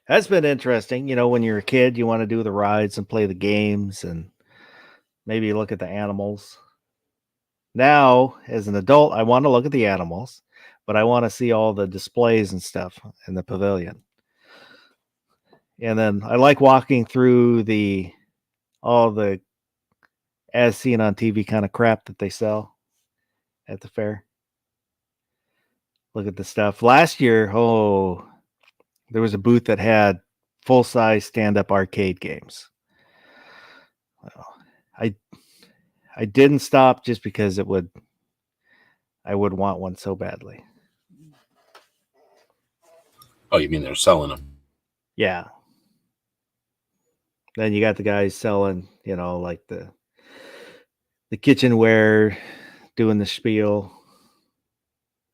That's been interesting. When you're a kid, you want to do the rides and play the games and maybe look at the animals. Now, as an adult, I want to look at the animals, but I want to see all the displays and stuff in the pavilion. And then I like walking through all the as seen on TV kind of crap that they sell at the fair. Look at the stuff. Last year, there was a booth that had full-size stand-up arcade games. Well, I didn't stop just because I would want one so badly. Oh, you mean they're selling them? Yeah. Then you got the guys selling, like the kitchenware, doing the spiel.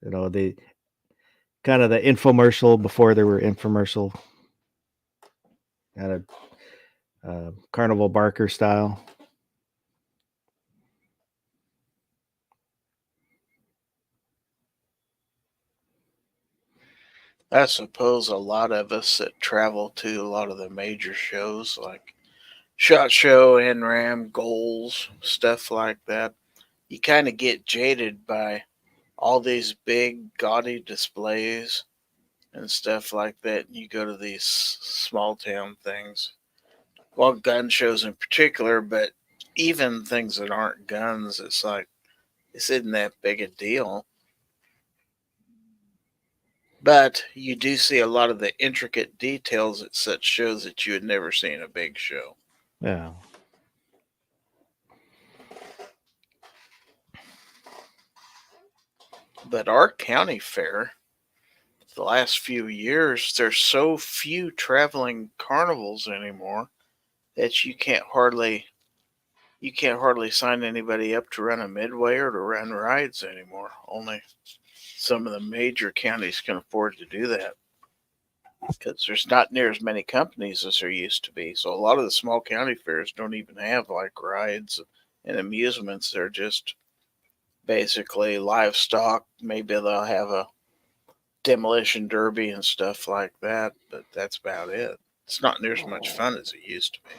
The kind of the infomercial before there were infomercial, kind of Carnival Barker style. I suppose a lot of us that travel to a lot of the major shows like SHOT Show, NRAM, Goals, stuff like that, you kind of get jaded by all these big, gaudy displays and stuff like that. And you go to these small town things, well, gun shows in particular, but even things that aren't guns, it's like, this isn't that big a deal. But you do see a lot of the intricate details at such shows that you would never see in a big show. Yeah. But our county fair, the last few years, there's so few traveling carnivals anymore that you can't hardly sign anybody up to run a midway or to run rides anymore. Only some of the major counties can afford to do that because there's not near as many companies as there used to be. So a lot of the small county fairs don't even have like rides and amusements. They're just basically livestock. Maybe they'll have a demolition derby and stuff like that, but that's about it. It's not near as much fun as it used to be.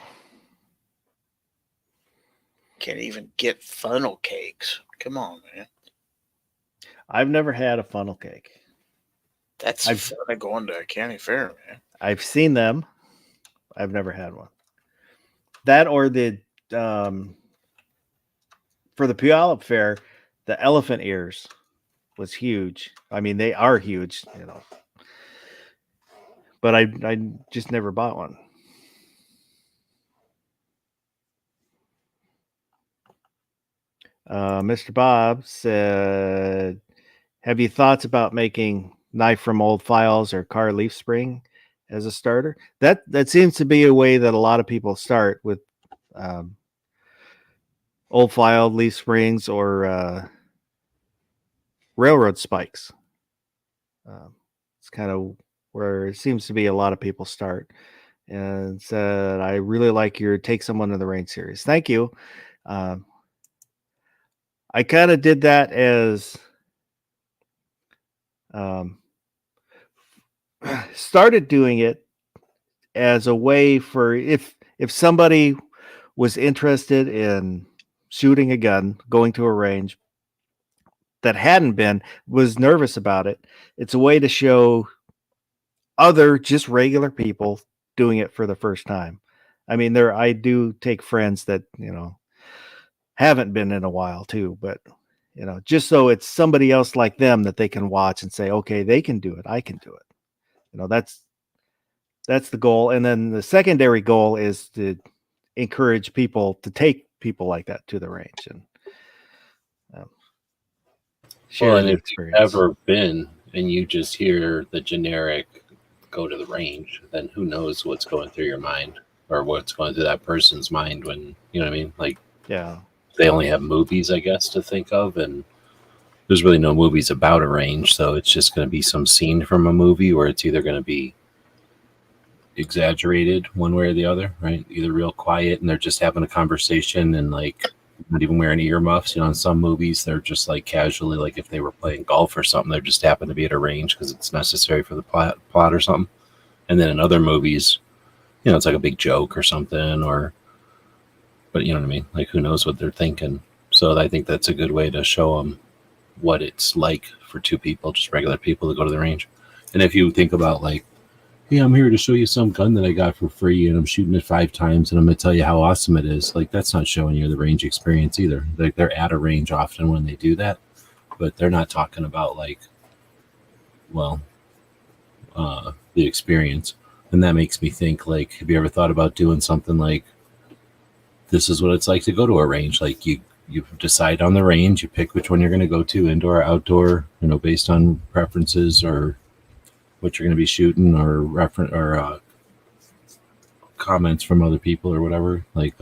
Can't even get funnel cakes. Come on, man. I've never had a funnel cake. That's fun of going to a county fair, man. I've seen them. I've never had one. That or the for the Puyallup Fair, the elephant ears was huge. I mean, they are huge, But I just never bought one. Mr. Bob said, have you thoughts about making knife from old files or car leaf spring as a starter? That seems to be a way that a lot of people start with old file leaf springs or railroad spikes. It's kind of where it seems to be a lot of people start. And said, I really like your Take Someone to the Range series. Thank you. I kind of did that as started doing it as a way for if somebody was interested in shooting a gun, going to a range, that hadn't been, was nervous about it. It's a way to show other just regular people doing it for the first time. I mean, I do take friends that, haven't been in a while too, but just so it's somebody else like them that they can watch and say, okay, they can do it. I can do it. That's the goal. And then the secondary goal is to encourage people to take people like that to the range and share And the if you've experience. ever been and you just hear the generic go to the range, then who knows what's going through your mind or what's going through that person's mind when, you know what I mean? Like, Yeah. they only have movies, I guess, to think of. And there's really no movies about a range. So it's just going to be some scene from a movie where it's either going to be exaggerated one way or the other, right? Either real quiet and they're just having a conversation and like not even wearing earmuffs. In some movies, they're just like casually, like if they were playing golf or something, they just happen to be at a range because it's necessary for the plot or something. And then in other movies, it's like a big joke or something, but you know what I mean? Like, who knows what they're thinking? So I think that's a good way to show them what it's like for two people, just regular people, to go to the range. And if you think about like, hey, I'm here to show you some gun that I got for free and I'm shooting it 5 times and I'm going to tell you how awesome it is. Like, that's not showing you the range experience either. Like, they're at a range often when they do that, but they're not talking about like, the experience. And that makes me think, like, have you ever thought about doing something like, this is what it's like to go to a range? Like, you decide on the range, you pick which one you're going to go to, indoor or outdoor, based on preferences or what you're going to be shooting or comments from other people or whatever, like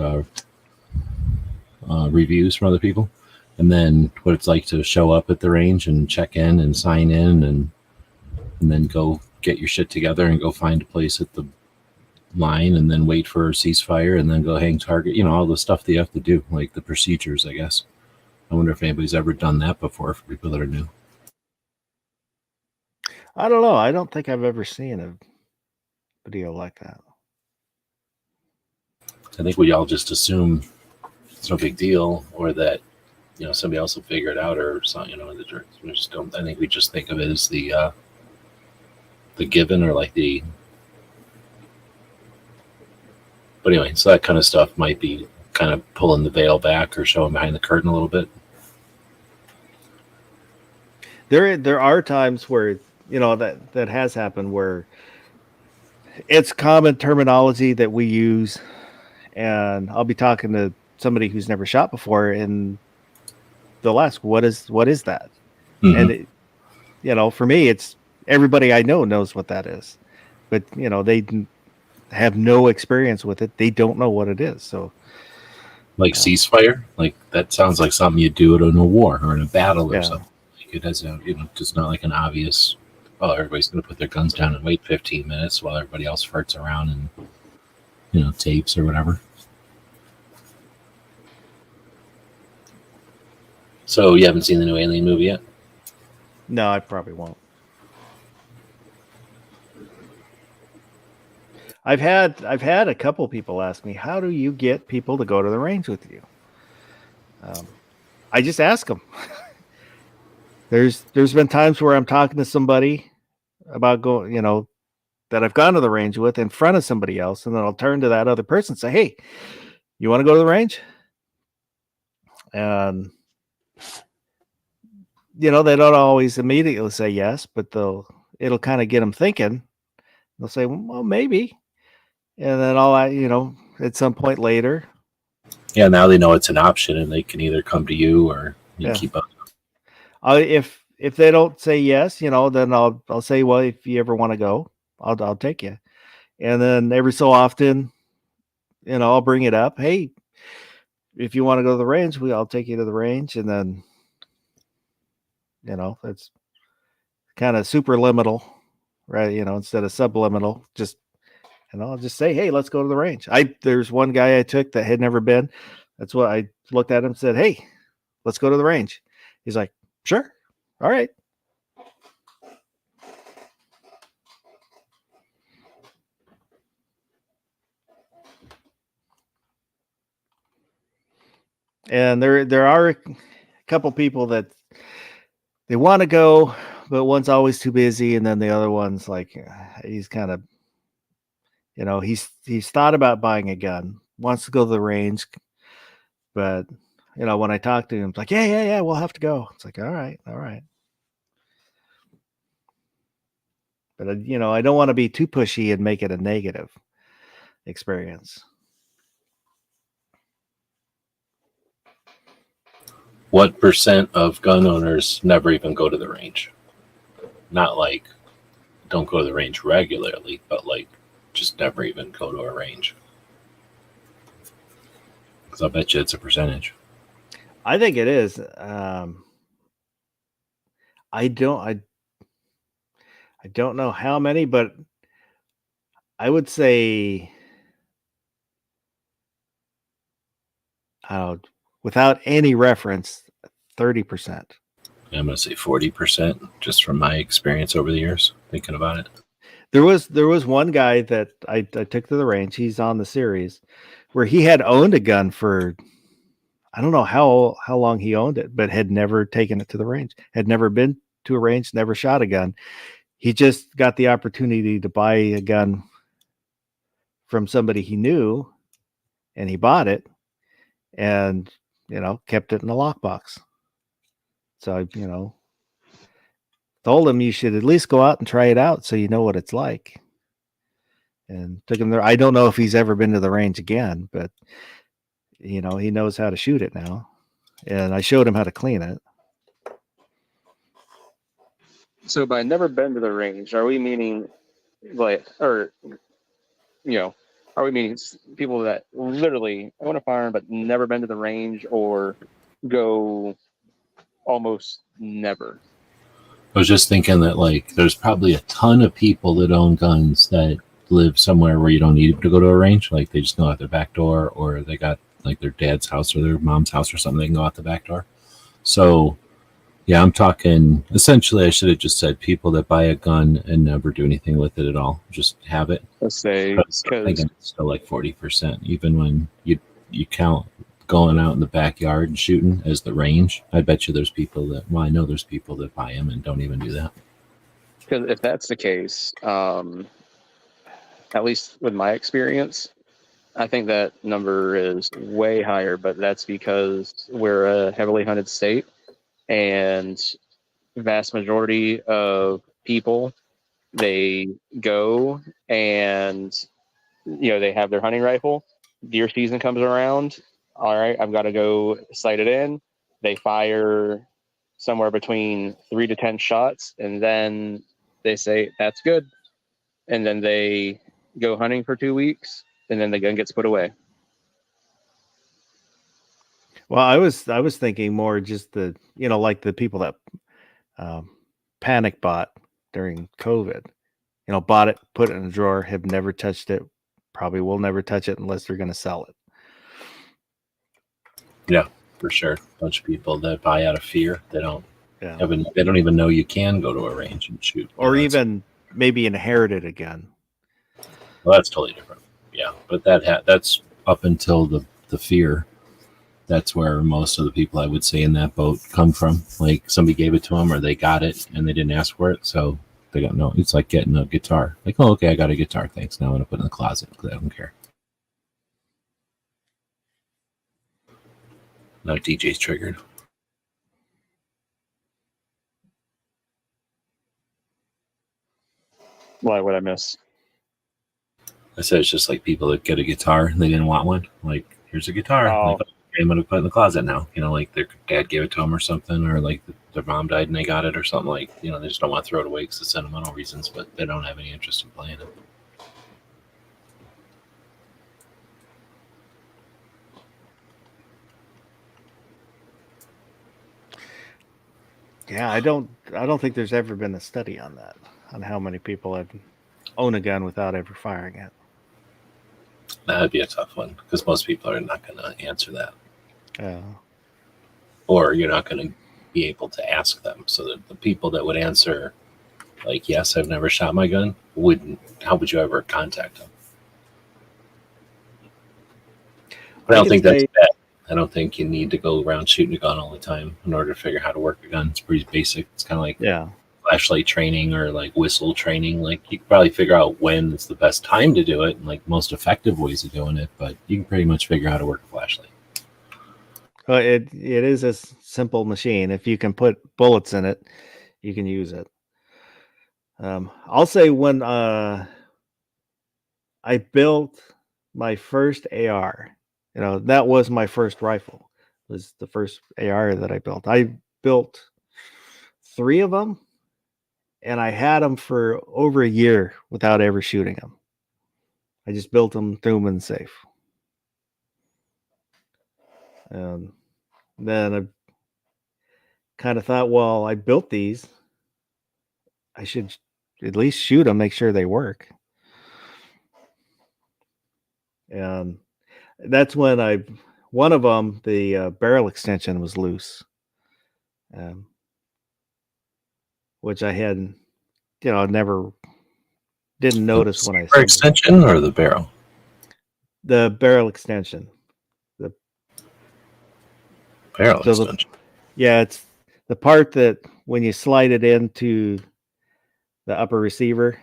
reviews from other people, and then what it's like to show up at the range and check in and sign in and then go get your shit together and go find a place at the line and then wait for a ceasefire and then go hang target, all the stuff that you have to do, like the procedures, I guess. I wonder if anybody's ever done that before for people that are new. I don't know. I don't think I've ever seen a video like that. I think we all just assume it's no big deal, or that somebody else will figure it out, or something. We just don't. I think we just think of it as the given, or like the. But anyway, so that kind of stuff might be kind of pulling the veil back or showing behind the curtain a little bit. There are times where that has happened where it's common terminology that we use, and I'll be talking to somebody who's never shot before, and they'll ask, "What is that?" Mm-hmm. And for me, it's everybody I know knows what that is, but they have no experience with it. They don't know what it is. So, like ceasefire, like that sounds like something you do in a war or in a battle or something. Like, it has just not like an obvious. Oh, everybody's going to put their guns down and wait 15 minutes while everybody else farts around and tapes or whatever. So you haven't seen the new Alien movie yet? No, I probably won't. I've had a couple people ask me, how do you get people to go to the range with you? I just ask them. There's been times where I'm talking to somebody about going, that I've gone to the range with in front of somebody else, and then I'll turn to that other person and say, "Hey, you want to go to the range?" And they don't always immediately say yes, but it'll kind of get them thinking. They'll say, "Well, maybe," and then at some point later. Yeah, now they know it's an option, and they can either come to you or keep up. If they don't say yes, then I'll say, well, if you ever want to go, I'll take you. And then every so often, I'll bring it up. Hey, if you want to go to the range, I'll take you to the range. And then, it's kind of superliminal, right? Instead of subliminal, I'll just say, hey, let's go to the range. There's one guy I took that had never been. That's what I looked at him and said, hey, let's go to the range. He's like, sure. All right. And there are a couple people that they want to go, but one's always too busy, and then the other one's like he's kind of, he's thought about buying a gun, wants to go to the range, but when I talk to him, it's like, yeah, we'll have to go. It's like, all right. But I don't want to be too pushy and make it a negative experience. What percent of gun owners never even go to the range? Not like don't go to the range regularly, but like just never even go to a range. Because I'll bet you it's a percentage. I think it is. I don't know how many, but I would say, without any reference, 30%. I'm going to say 40%, just from my experience over the years, thinking about it. There was one guy that I took to the range. He's on the series, where he had owned a gun for, I don't know how long he owned it, but had never taken it to the range, had never been to a range, never shot a gun. He just got the opportunity to buy a gun from somebody he knew, and he bought it and, kept it in a lockbox. So I, told him you should at least go out and try it out so you know what it's like. And took him there. I don't know if he's ever been to the range again, but he knows how to shoot it now. And I showed him how to clean it. So by never been to the range, are we meaning are we meaning people that literally own a firearm but never been to the range, or go almost never? I was just thinking that like there's probably a ton of people that own guns that live somewhere where you don't need to go to a range. Like they just go out their back door, or they got like their dad's house or their mom's house or something. They can go out the back door. So yeah, I'm talking essentially, I should have just said people that buy a gun and never do anything with it at all. Just have it. Let's say, I'm thinking it's still like 40%, even when you count going out in the backyard and shooting as the range. I bet you there's people that, I know there's people that buy them and don't even do that. Because if that's the case, at least with my experience, I think that number is way higher, but that's because we're a heavily hunted state, and the vast majority of people, they go and, they have their hunting rifle. Deer season comes around. All right, I've got to go sight it in. They fire somewhere between 3 to 10 shots, and then they say, that's good. And then they go hunting for 2 weeks, and then the gun gets put away. Well, I was thinking more just the, like the people that panic bought during COVID, bought it, put it in a drawer, have never touched it, probably will never touch it unless they're going to sell it. Yeah, for sure. A bunch of people that buy out of fear. They don't Yeah. they don't even know you can go to a range and shoot. Or even maybe inherited a gun. Well, that's totally different. Yeah, but that's up until the fear. That's where most of the people, I would say, in that boat come from. Like somebody gave it to them, or they got it and they didn't ask for it, so they don't know. It's like getting a guitar. Like, oh, okay, I got a guitar. Thanks. Now I'm gonna put it in the closet because I don't care. Now DJ's triggered. Why would I miss? I said it's just like people that get a guitar and they didn't want one. Like, here's a guitar. Oh. Like, okay, I'm gonna put it in the closet now. Like their dad gave it to them or something, or like their mom died and they got it or something. Like, they just don't want to throw it away because of sentimental reasons, but they don't have any interest in playing it. Yeah, I don't think there's ever been a study on that, on how many people own a gun without ever firing it. That would be a tough one because most people are not going to answer that. Yeah. Or you're not going to be able to ask them. So that the people that would answer, like, yes, I've never shot my gun, how would you ever contact them? But I don't think that's bad. I don't think you need to go around shooting a gun all the time in order to figure out how to work a gun. It's pretty basic. It's kind of like Yeah. flashlight training or like whistle training. Like you can probably figure out when it's the best time to do it and like most effective ways of doing it, but you can pretty much figure out how to work a flashlight. Well, it is a simple machine. If you can put bullets in it, you can use it. I'll say when I built my first AR, that was my first rifle. It was the first AR that I built. I built 3 of them, and I had them for over a year without ever shooting them. I just built them, threw them in the safe. And then I kind of thought, well, I built these. I should at least shoot them, make sure they work. And that's when one of them, the barrel extension was loose, which I had, never didn't notice when I For extension or the barrel? The barrel extension. The barrel extension. Yeah, it's the part that when you slide it into the upper receiver,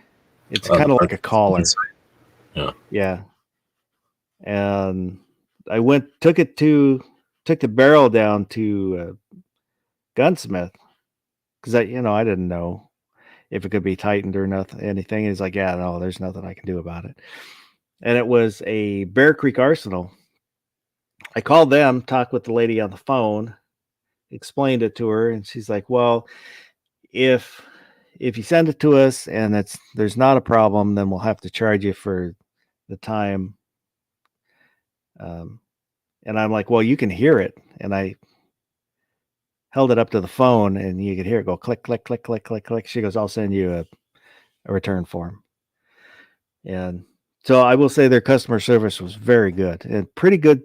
it's kind of like a collar. Yeah. Yeah. And I took the barrel down to gunsmith because I didn't know if it could be tightened or anything. He's like, yeah, no, there's nothing I can do about it. And it was a Bear Creek Arsenal. I called them, talked with the lady on the phone, explained it to her, and she's like, well, if you send it to us and there's not a problem, then we'll have to charge you for the time. And I'm like, well, you can hear it. And I held it up to the phone and you could hear it go click, click, click, click, click, click. She goes, I'll send you a return form. And so I will say their customer service was very good and pretty good,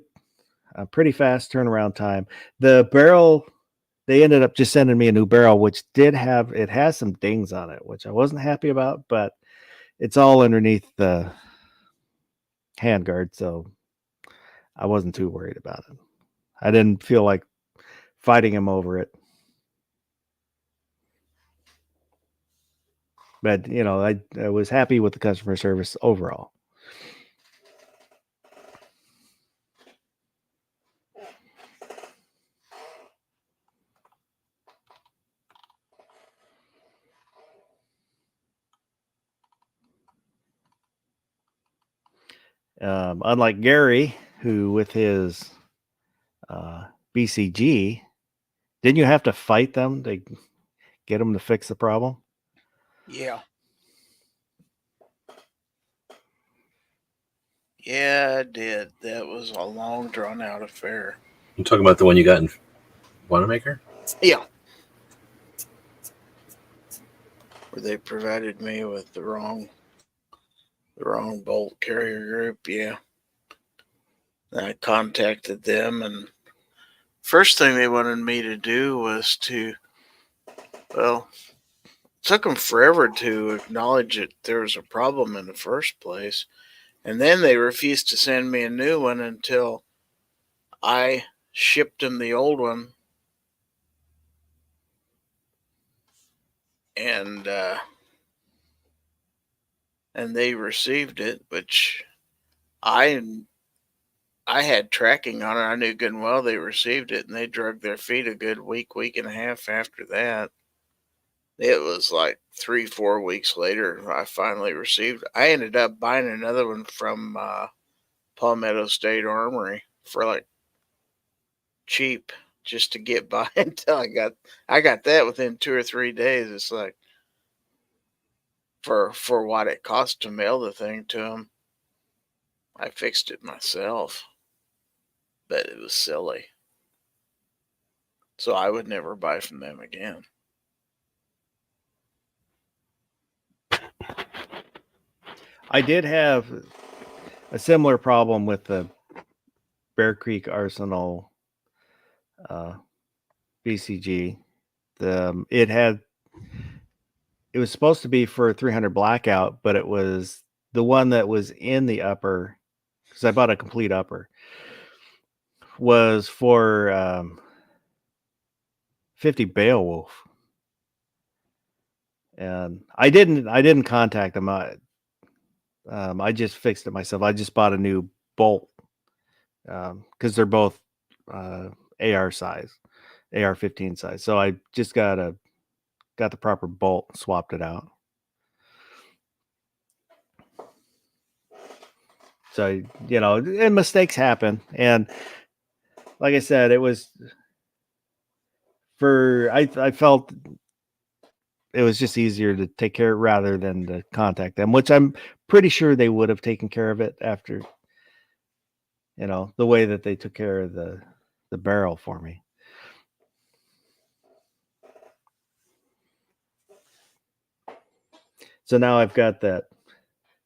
pretty fast turnaround time. The barrel, they ended up just sending me a new barrel, which has some dings on it, which I wasn't happy about, but it's all underneath the handguard. So I wasn't too worried about it. I didn't feel like fighting him over it. But, I was happy with the customer service overall. Unlike Gary, who with his BCG, didn't you have to fight them to get them to fix the problem? Yeah. Yeah, I did. That was a long, drawn-out affair. I'm talking about the one you got in Wanamaker? Yeah. Where they provided me with the wrong bolt carrier group. Yeah. I contacted them, and first thing they wanted me to do was it took them forever to acknowledge that there was a problem in the first place. And then they refused to send me a new one until I shipped them the old one. And they received it, which I had tracking on it. I knew good and well they received it, and they dragged their feet a good week and a half after that. It was like 3-4 weeks later, I finally received it. I ended up buying another one from Palmetto State Armory for like cheap, just to get by until I got that within 2 or 3 days. It's like for what it cost to mail the thing to them, I fixed it myself, but it was silly. So I would never buy from them again. I did have a similar problem with the Bear Creek Arsenal BCG. It was supposed to be for 300 blackout, but it was the one that was in the upper, because I bought a complete upper, was for 50 Beowulf, and I didn't contact them. I just fixed it myself. I just bought a new bolt because they're both AR size, AR-15 size. So I just got the proper bolt and swapped it out. So, and mistakes happen. And like I said, it was I felt it was just easier to take care of rather than to contact them, which I'm pretty sure they would have taken care of it after, the way that they took care of the barrel for me. So now I've got that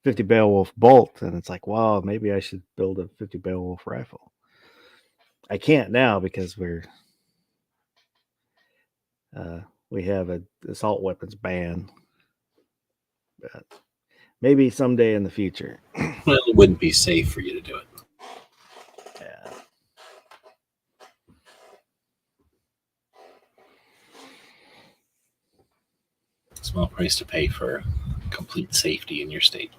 50 Beowulf bolt, and it's like, wow, maybe I should build a 50 Beowulf rifle. I can't now because we have an assault weapons ban, but maybe someday in the future. Well, it wouldn't be safe for you to do it. Yeah. Small price to pay for complete safety in your state.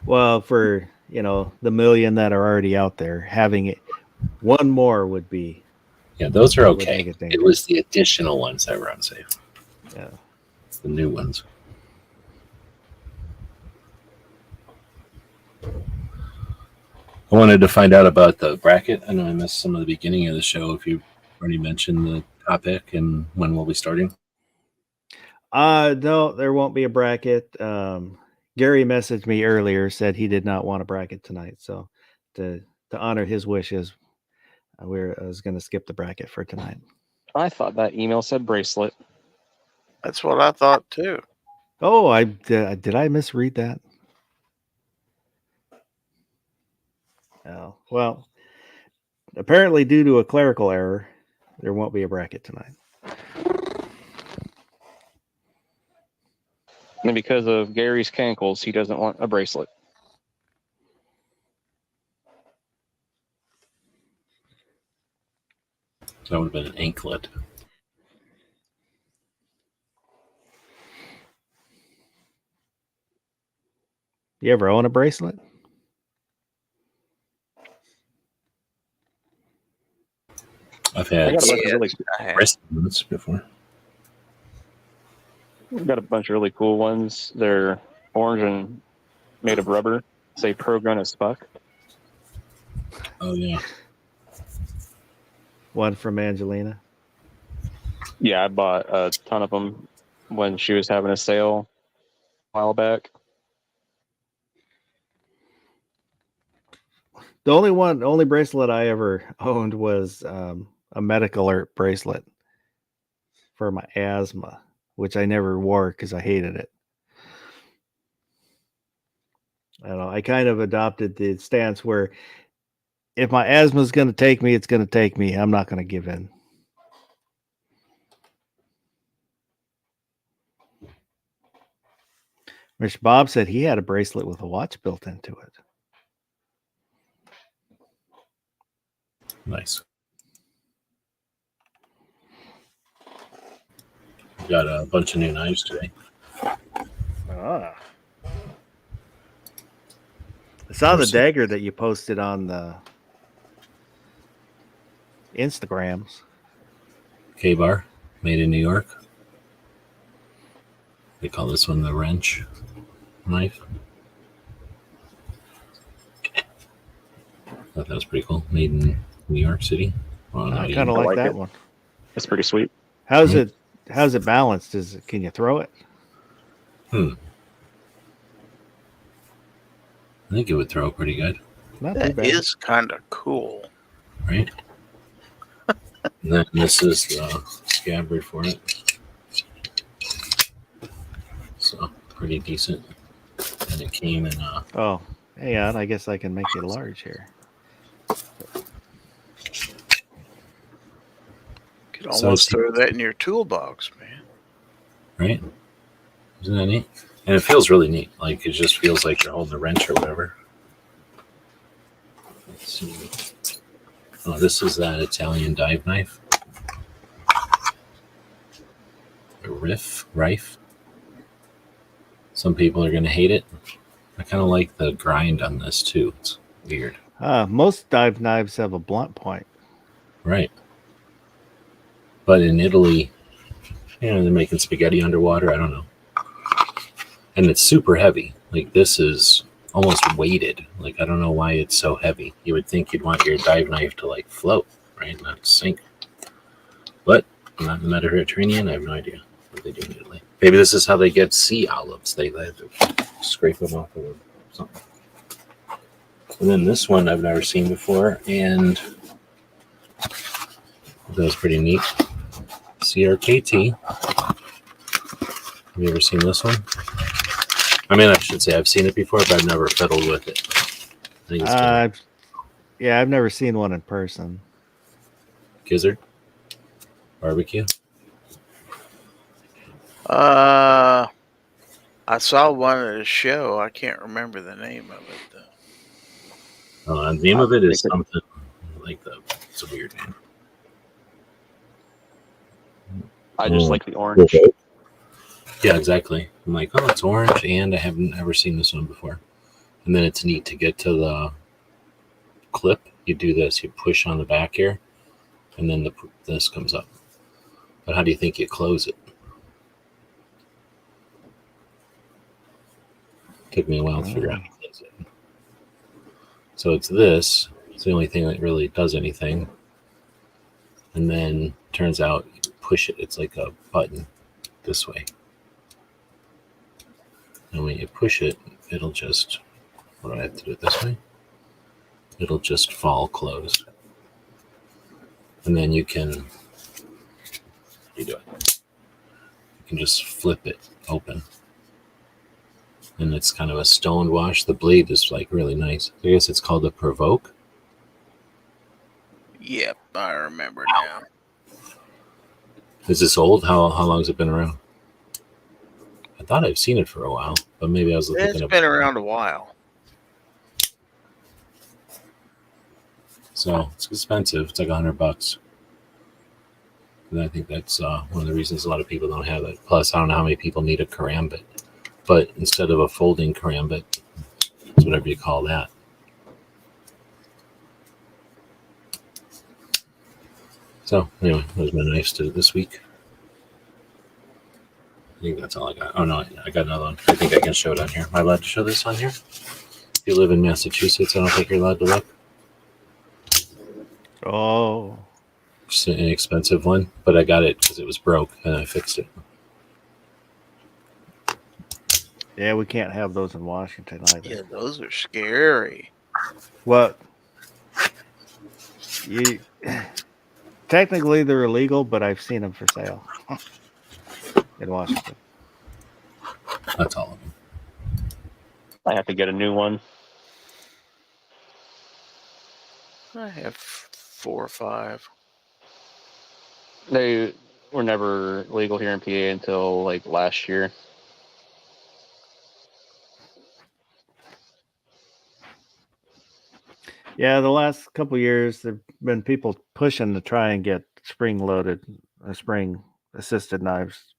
Well, for the million that are already out there, having it one more would be. Yeah, those are would okay. make it It was the additional ones that were unsafe. Yeah. The new ones. I wanted to find out about the bracket. I know I missed some of the beginning of the show. If you already mentioned the topic and when we'll be starting. No, there won't be a bracket. Gary messaged me earlier, said he did not want a bracket tonight. So to honor his wishes, I was going to skip the bracket for tonight. I thought that email said bracelet. That's what I thought too. Oh, did I misread that? Oh, well, apparently due to a clerical error, there won't be a bracket tonight. And because of Gary's cankles, he doesn't want a bracelet. That would have been an anklet. You ever own a bracelet? I've I had got a bunch of really, bracelets before. we've got a bunch of really cool ones. They're orange and made of rubber. Say pro gun as fuck. Oh yeah. One from Angelina. Yeah, I bought a ton of them when she was having a sale a while back. The only bracelet I ever owned was a medical alert bracelet for my asthma, which I never wore because I hated it. I don't know. I kind of adopted the stance where if my asthma is going to take me, it's going to take me. I'm not going to give in. Mr. Bob said he had a bracelet with a watch built into it. Nice. Got a bunch of new knives today. Ah. I saw the dagger that you posted on the Instagrams. K-Bar, made in New York. They call this one the wrench knife. Thought that was pretty cool. Made in New York City. Well, I not kind of even. like that it. one. It's pretty sweet. How's it balanced? Can you throw it? I think it would throw pretty good, Not too That bad. is kind of cool. right? And then this is the scabbard for it. So pretty decent. And it came in Oh, hang on. I guess I can make it large here. Could So almost it's- throw that in your toolbox, man. right? Isn't that neat? And it feels really neat. Like it just feels like you're holding a wrench or whatever. Let's see. Oh, this is that Italian dive knife. A rife. Some people are going to hate it. I kind of like the grind on this too. It's weird. Most dive knives have a blunt point. Right. But in Italy, they're making spaghetti underwater. I don't know. And it's super heavy. Like, this is almost weighted. Like, I don't know why it's so heavy. You would think you'd want your dive knife to, like, float, right? Not sink. But I'm not in the Mediterranean. I have no idea what they do in Italy. Maybe this is how they get sea olives. They have to scrape them off of them or something. And then this one I've never seen before, and that was pretty neat. CRKT. Have you ever seen this one? I mean, I should say I've seen it before, but I've never fiddled with it. I think it's cool. I've never seen one in person. Gizzard barbecue. I saw one at a show. I can't remember the name of it though. The name of it is something like the. It's a weird name. I just like the orange. Yeah, exactly. I'm like, oh, it's orange, and I haven't ever seen this one before. And then it's neat to get to the clip. You do this. You push on the back here, and then this comes up. But how do you think you close it? Took me a while to figure out how to close it. So it's this. It's the only thing that really does anything. And then turns out you push it. It's like a button this way. And when you push it, it'll just, what do I have to do it this way? It'll just fall closed. And then you can, how do you do it? You can just flip it open. And it's kind of a stone wash. The blade is like really nice. I guess it's called a Provoke. Yep, I remember now. Is this old? How long has it been around? I thought I've seen it for a while, but maybe I was looking It's been around a while. So it's expensive. It's like $100. And I think that's one of the reasons a lot of people don't have it. Plus, I don't know how many people need a karambit. But instead of a folding karambit, it's whatever you call that. So anyway, those are my knives to this week. I think that's all I got. Oh no, I got another one. I think I can show it on here. Am I allowed to show this on here? If you live in Massachusetts, I don't think you're allowed to look. Oh. It's an inexpensive one, but I got it because it was broke and I fixed it. Yeah, we can't have those in Washington either. Yeah, those are scary. Well, technically they're illegal, but I've seen them for sale in Washington. That's all of them. I have to get a new one. I have 4 or 5. They were never legal here in PA until like last year. Yeah, the last couple of years there've been people pushing to try and get spring assisted knives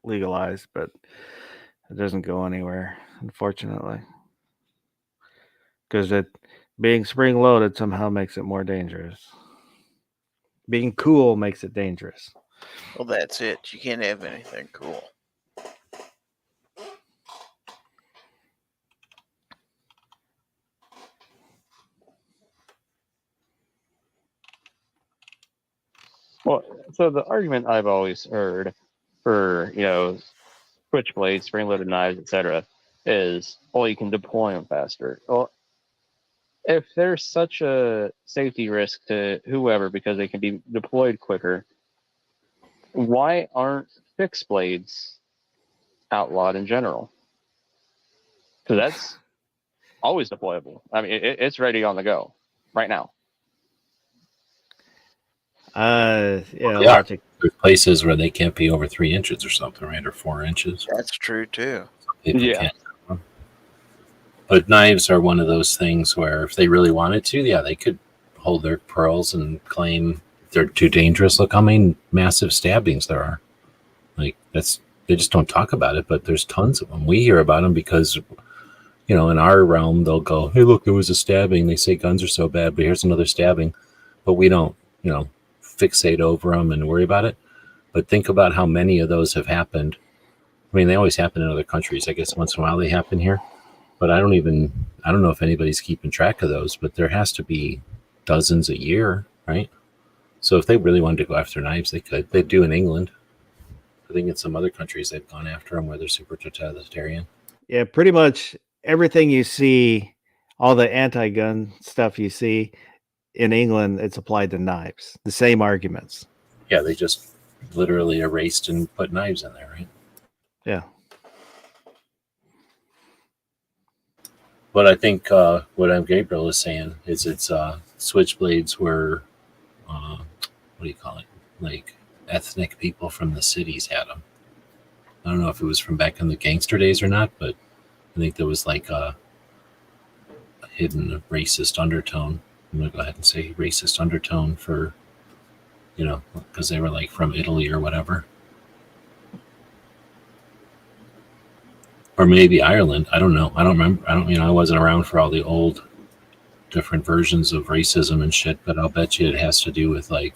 legalized, but it doesn't go anywhere, unfortunately. Because being spring loaded somehow makes it more dangerous. Being cool makes it dangerous. Well, that's it. You can't have anything cool. Well, so the argument I've always heard for, switchblades, spring-loaded knives, etc., is, well, you can deploy them faster. Well, if there's such a safety risk to whoever because they can be deployed quicker, why aren't fixed blades outlawed in general? Because that's always deployable. I mean, it's ready on the go right now. Yeah. There's places where they can't be over 3 inches or something, right? Or 4 inches. That's true too. People Yeah. can't. But knives are one of those things where if they really wanted to, yeah, they could hold their pearls and claim they're too dangerous. Look how many massive stabbings there are. Like they just don't talk about it, but there's tons of them. We hear about them because, in our realm, they'll go, "Hey, look, there was a stabbing. They say guns are so bad, but here's another stabbing." But we don't, fixate over them and worry about it. But think about how many of those have happened. I mean, they always happen in other countries. I guess once in a while they happen here. But I don't know if anybody's keeping track of those, but there has to be dozens a year, right? So if they really wanted to go after knives, they could. They do in England. I think in some other countries they've gone after them where they're super totalitarian. Yeah, pretty much everything you see, all the anti-gun stuff you see in England, it's applied to knives. The same arguments. Yeah, they just literally erased and put knives in there, right? Yeah. But I think what Gabriel is saying is it's switchblades were, what do you call it? Like ethnic people from the cities had them. I don't know if it was from back in the gangster days or not, but I think there was like a hidden racist undertone. I'm going to go ahead and say racist undertone for, because they were like from Italy or whatever. Or maybe Ireland. I don't know. I don't remember. I wasn't around for all the old different versions of racism and shit, but I'll bet you it has to do with like,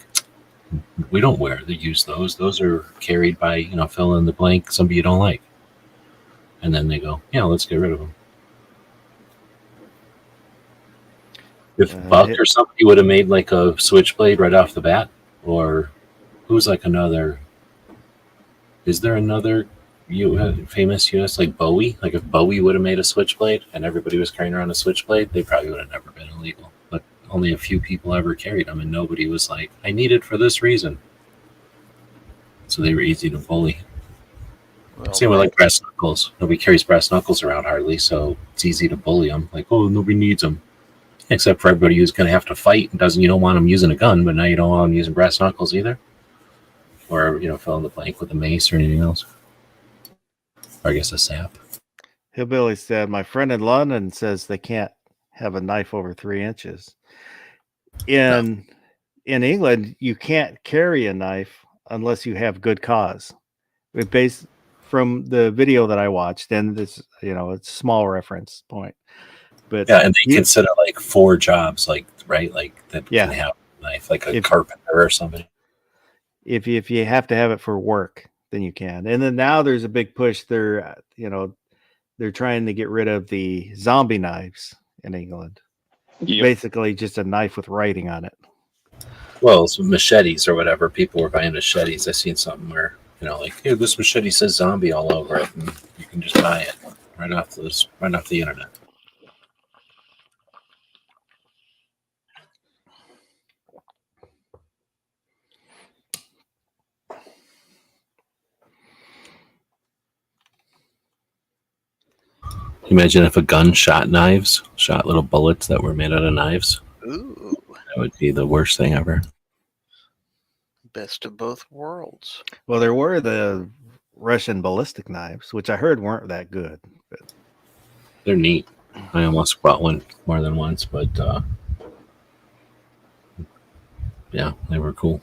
we don't use those. Those are carried by, fill in the blank, somebody you don't like. And then they go, yeah, let's get rid of them. If Buck or somebody would have made like a switchblade right off the bat, or who's like another, is there another famous US like Bowie? Like if Bowie would have made a switchblade and everybody was carrying around a switchblade, they probably would have never been illegal. But only a few people ever carried them, and nobody was like, I need it for this reason. So they were easy to bully. Well, Same with like brass knuckles. Nobody carries brass knuckles around hardly, so it's easy to bully them. Like, oh, nobody needs them. Except for everybody who's going to have to fight and you don't want them using a gun, but now you don't want them using brass knuckles either. Or, fill in the blank with a mace or anything else. Or I guess a sap. Hillbilly said, my friend in London says they can't have a knife over 3 inches. In England, you can't carry a knife unless you have good cause. Based from the video that I watched, and it's it's a small reference point. But yeah, and they consider like 4 jobs, like right, like that can have a knife, like a carpenter or somebody. If you have to have it for work, then you can. And then now there's a big push. They're trying to get rid of the zombie knives in England. Yep. Basically, just a knife with writing on it. Well, some machetes or whatever. People were buying machetes. I seen something where like, hey, this machete says zombie all over it, and you can just buy it right off the internet. Imagine if a gun shot little bullets that were made out of knives. Ooh. That would be the worst thing ever. Best of both worlds. Well, there were the Russian ballistic knives, which I heard weren't that good. But they're neat. I almost bought one more than once, but yeah, they were cool.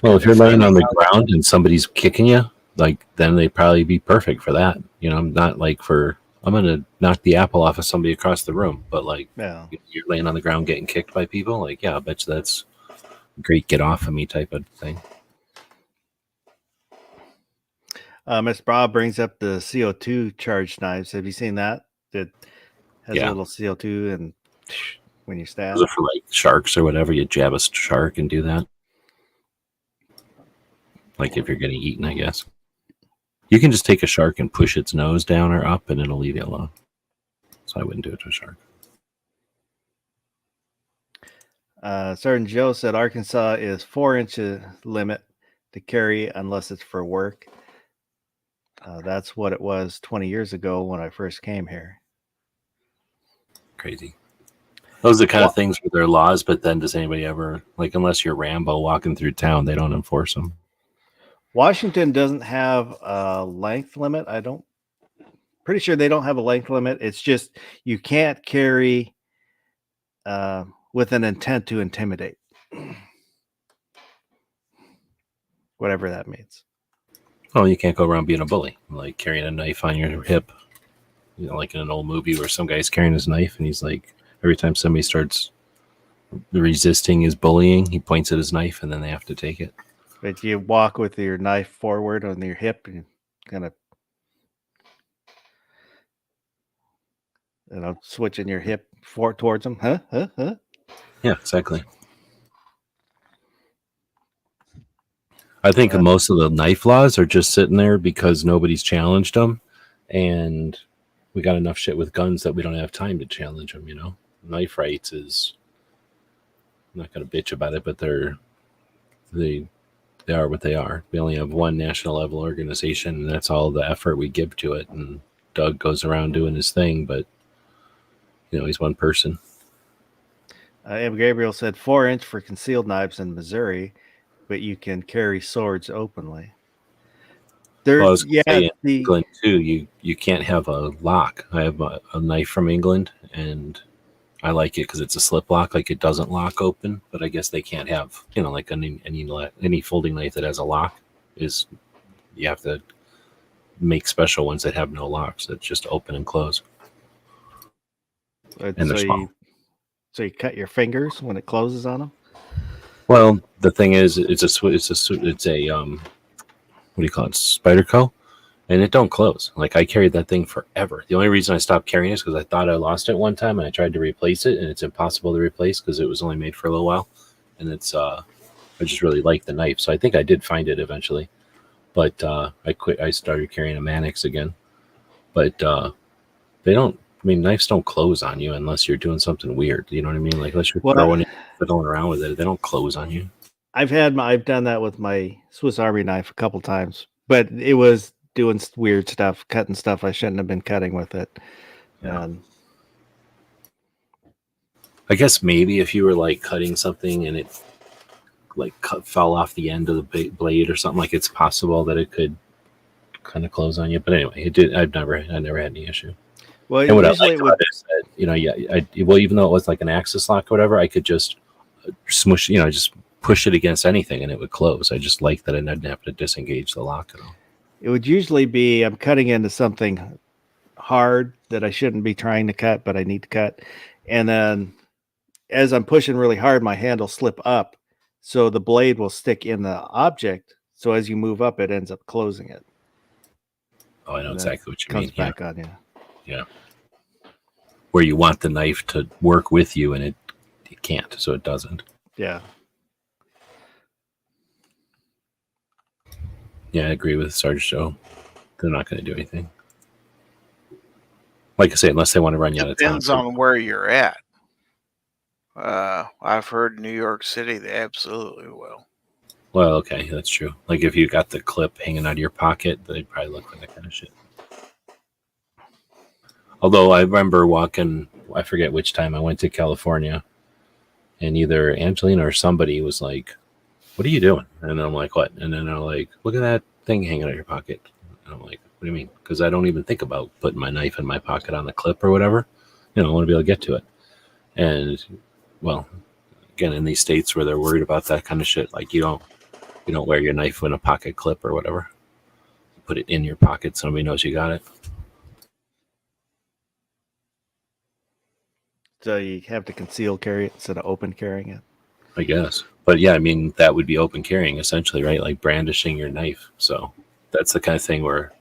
Well, if you're laying on the ground and somebody's kicking you, like then they'd probably be perfect for that. Not like I'm gonna knock the apple off of somebody across the room, but like you're laying on the ground getting kicked by people, like I bet you that's a great get off of me type of thing. Miss Bob brings up the CO2 charged knives. Have you seen that? It has a little CO2 and when you stab. Those are for like sharks or whatever. You jab a shark and do that. Like if you're getting eaten, I guess. You can just take a shark and push its nose down or up and it'll leave you alone. So I wouldn't do it to a shark. Sergeant Joe said Arkansas is 4 inches limit to carry unless it's for work. That's what it was 20 years ago when I first came here. Crazy. Those are the kind of things where there are laws, but then does anybody ever, like, unless you're Rambo walking through town, they don't enforce them. Washington doesn't have a length limit. Pretty sure they don't have a length limit. It's just you can't carry with an intent to intimidate. Whatever that means. Oh, you can't go around being a bully, like carrying a knife on your hip. You know, like in an old movie where some guy's carrying his knife and he's like, every time somebody starts resisting his bullying, he points at his knife and then they have to take it. But you walk with your knife forward on your hip and kind of, switching your hip towards them. Huh? Yeah, exactly. I think most of the knife laws are just sitting there because nobody's challenged them, and we got enough shit with guns that we don't have time to challenge them. You know, knife rights is. I'm not going to bitch about it, but they are what they are. We only have one national level organization, and that's all the effort we give to it. And Doug goes around doing his thing, but you know, he's one person. M. Gabriel said 4-inch for concealed knives in Missouri, but you can carry swords openly. Well, in England too, you can't have a lock. I have a knife from England, and I like it because it's a slip lock, like it doesn't lock open. But I guess they can't have, you know, like any folding knife that has a lock is you have to make special ones that have no locks that just open and close. And they're small. So you cut your fingers when it closes on them. Well, the thing is, it's a what do you call it, Spyderco, and it don't close. Like I carried that thing forever. The only reason I stopped carrying it is because I thought I lost it one time, and I tried to replace it, and it's impossible to replace because it was only made for a little while, and it's I just really like the knife, so I think I did find it eventually, but I quit. I started carrying a Mannix again, but they don't. I mean, knives don't close on you unless you're doing something weird. You know what I mean? Like unless you're fiddling around with it, they don't close on you. I've done that with my Swiss Army knife a couple times, but it was doing weird stuff, cutting stuff I shouldn't have been cutting with it. Yeah. I guess maybe if you were like cutting something and it like fell off the end of the blade or something, like it's possible that it could kind of close on you. But anyway, it did. I never had any issue. Well, and what I liked about it is that, you know, well, even though it was like an axis lock or whatever, I could just smush, you know, just push it against anything and it would close. I just like that I didn't have to disengage the lock at all. It would usually be I'm cutting into something hard that I shouldn't be trying to cut, but I need to cut. And then as I'm pushing really hard, my hand will slip up. So the blade will stick in the object. So as you move up, it ends up closing it. Oh, I know exactly what you mean. Comes back on you. Yeah. Where you want the knife to work with you and it can't, so it doesn't. Yeah. Yeah, I agree with Sergeant Joe. They're not going to do anything. Like I say, unless they want to run you out of town. Depends on where you're at. I've heard New York City, they absolutely will. Well, okay, that's true. Like if you got the clip hanging out of your pocket, they'd probably look for that kind of shit. Although I remember walking, I forget which time I went to California, and either Angelina or somebody was like, "What are you doing?" And I'm like, "What?" And then they're like, "Look at that thing hanging out of your pocket." And I'm like, "What do you mean?" Because I don't even think about putting my knife in my pocket on the clip or whatever. You know, I want to be able to get to it. And well, again, in these states where they're worried about that kind of shit, like you don't wear your knife in a pocket clip or whatever. You put it in your pocket so nobody knows you got it. So you have to conceal carry it instead of open carrying it. I guess. But yeah, I mean, that would be open carrying essentially, right? Like brandishing your knife. So that's the kind of thing where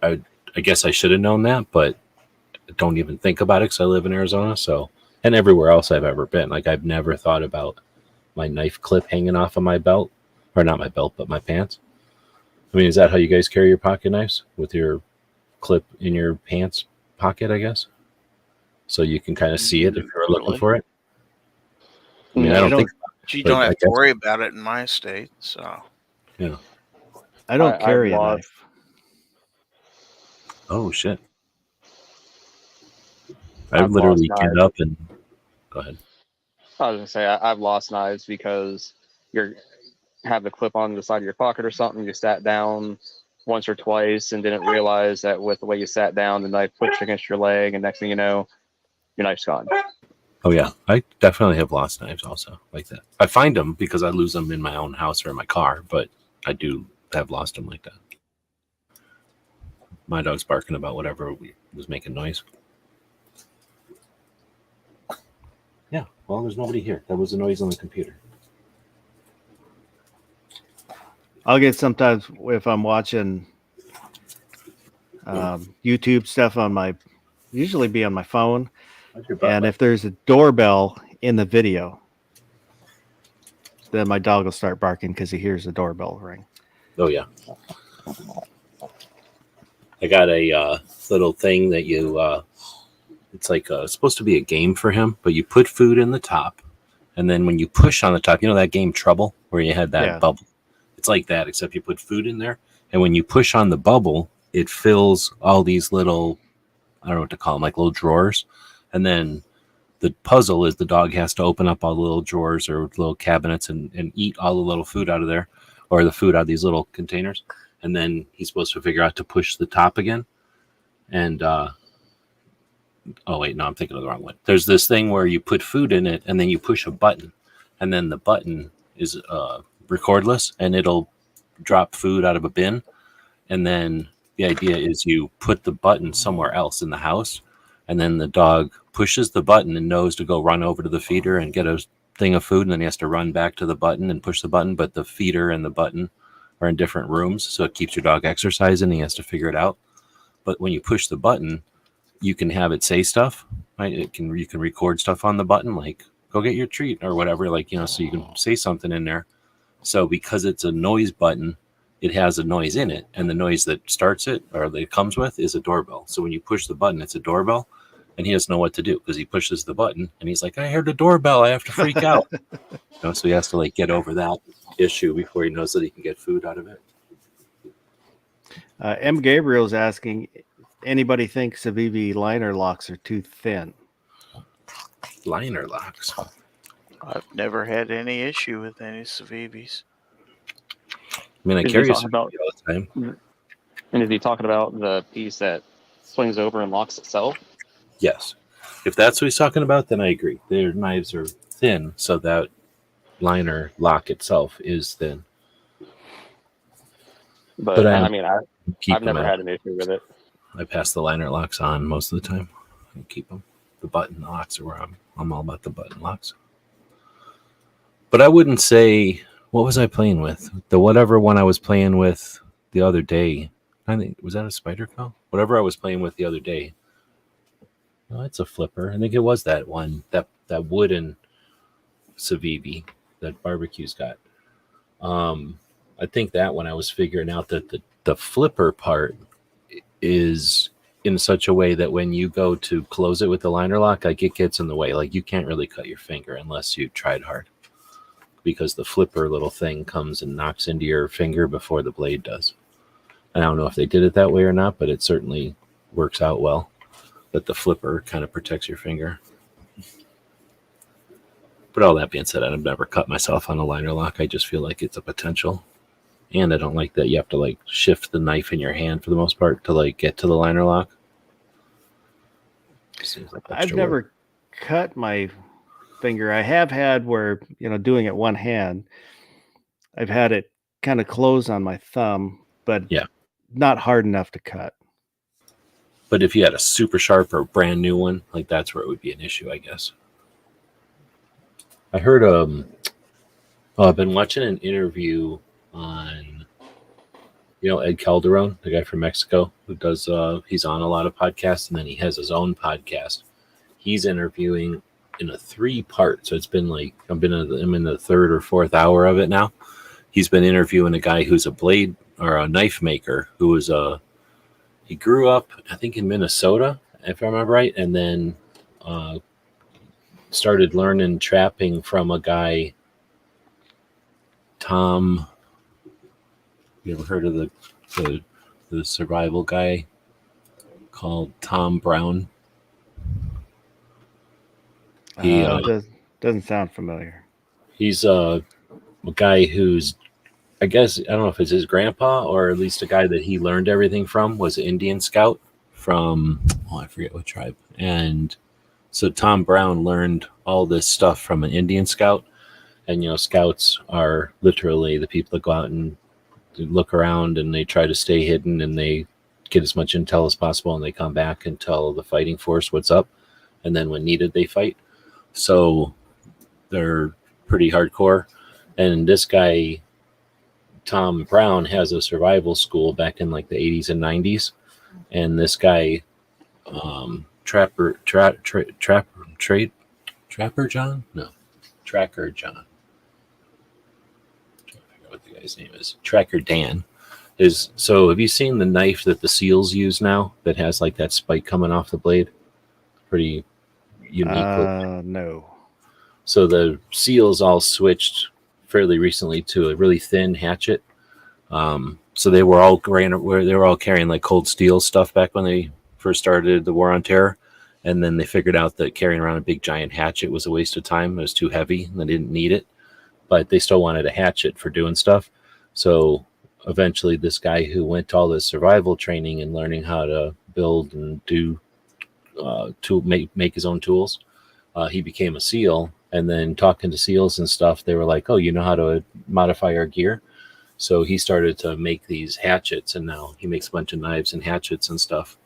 I guess I should have known that, but don't even think about it because I live in Arizona. So, and everywhere else I've ever been, like I've never thought about my knife clip hanging off of my belt, or not my belt, but my pants. I mean, is that how you guys carry your pocket knives, with your clip in your pants pocket, I guess? So you can kind of see it if you're looking for it. I mean, I don't think you don't have to worry about it in my state. So yeah, I don't carry a knife. Oh shit! I've literally get up and go ahead. I was gonna say I've lost knives because you have the clip on the side of your pocket or something. You sat down once or twice and didn't realize that with the way you sat down, the knife pushed against your leg, and next thing you know, your knife's gone. Oh yeah, I definitely have lost knives also like that. I find them because I lose them in my own house or in my car, but I do have lost them like that. My dog's barking about whatever was making noise. Yeah, well, there's nobody here. That was a noise on the computer. I'll get sometimes if I'm watching YouTube stuff on my, usually be on my phone, and if there's a doorbell in the video, then my dog will start barking because he hears the doorbell ring. Oh yeah, I got a little thing that you. It's like it's supposed to be a game for him, but you put food in the top, and then when you push on the top, you know that game Trouble where you had that bubble. It's like that, except you put food in there, and when you push on the bubble, it fills all these little, I don't know what to call them, like little drawers, and then the puzzle is the dog has to open up all the little drawers or little cabinets and eat all the little food out of there, or the food out of these little containers, and then he's supposed to figure out to push the top again. And oh wait, no, I'm thinking of the wrong one. There's this thing where you put food in it and then you push a button, and then the button is recordless and it'll drop food out of a bin. And then the idea is you put the button somewhere else in the house, and then the dog pushes the button and knows to go run over to the feeder and get a thing of food, and then he has to run back to the button and push the button. But the feeder and the button are in different rooms, so it keeps your dog exercising. He has to figure it out. But when you push the button, you can have it say stuff, right? You can record stuff on the button, like go get your treat or whatever, like, you know, so you can say something in there. So because it's a noise button, it has a noise in it, and the noise that starts it or that it comes with is a doorbell. So when you push the button, it's a doorbell, and he doesn't know what to do because he pushes the button and he's like, I heard the doorbell, I have to freak out. You know, so he has to like get over that issue before he knows that he can get food out of it. M. Gabriel's asking, anybody think Civivi liner locks are too thin? Liner locks. I've never had any issue with any Civivis. I mean, I Is he carry talking a about- all the time. And is he talking about the piece that swings over and locks itself? Yes. If that's what he's talking about, then I agree. Their knives are thin, so that liner lock itself is thin. But I I mean, I've never had an issue with it. I pass the liner locks on most of the time. I keep them. The button locks are where I'm all about the button locks. But I wouldn't say, what was I playing with? The whatever one I was playing with the other day. I think, was that a Spyderco? Whatever I was playing with the other day. Oh, it's a flipper. I think it was that one, that wooden Civivi that Barbecue's got. I think that one I was figuring out that the flipper part is in such a way that when you go to close it with the liner lock, like it gets in the way. Like you can't really cut your finger unless you tried hard, because the flipper little thing comes and knocks into your finger before the blade does. And I don't know if they did it that way or not, but it certainly works out well. But the flipper kind of protects your finger. But all that being said, I've never cut myself on a liner lock. I just feel like it's a potential. And I don't like that you have to like shift the knife in your hand for the most part to like get to the liner lock. Seems like I've extra never work. cut my finger. I have had where, you know, doing it one hand, I've had it kind of close on my thumb, but Yeah. not hard enough to cut. But if you had a super sharp or brand new one, like that's where it would be an issue, I guess. I heard I've been watching an interview on, you know, Ed Calderon, the guy from Mexico who does he's on a lot of podcasts, and then he has his own podcast. He's interviewing in a 3-part, so it's been like I'm in the 3rd or 4th hour of it now. He's been interviewing a guy who's a blade or a knife maker who was he grew up, I think, in Minnesota, if I remember right, and then started learning trapping from a guy, Tom. You ever heard of the survival guy called Tom Brown? He, Doesn't sound familiar. He's a guy who's, I guess, I don't know if it's his grandpa or at least a guy that he learned everything from was an Indian scout from, I forget what tribe. And So Tom Brown learned all this stuff from an Indian scout. And, scouts are literally the people that go out and look around and they try to stay hidden and they get as much intel as possible and they come back and tell the fighting force what's up. And then when needed, they fight. So they're pretty hardcore. And this guy, Tom Brown, has a survival school back in like the 80s and 90s. And this guy, Trapper John? No, Tracker John. I forget what the guy's name is. Tracker Dan. So have you seen the knife that the SEALs use now that has like that spike coming off the blade? Pretty unique. No. So the SEALs all switched fairly recently to a really thin hatchet. So they were all carrying like cold steel stuff back when they first started the War on Terror. And then they figured out that carrying around a big giant hatchet was a waste of time. It was too heavy and they didn't need it, but they still wanted a hatchet for doing stuff. So eventually this guy who went to all this survival training and learning how to build and do to make his own tools, he became a SEAL. And then talking to SEALs and stuff, they were like, oh, you know how to modify our gear? So he started to make these hatchets, and now he makes a bunch of knives and hatchets and stuff.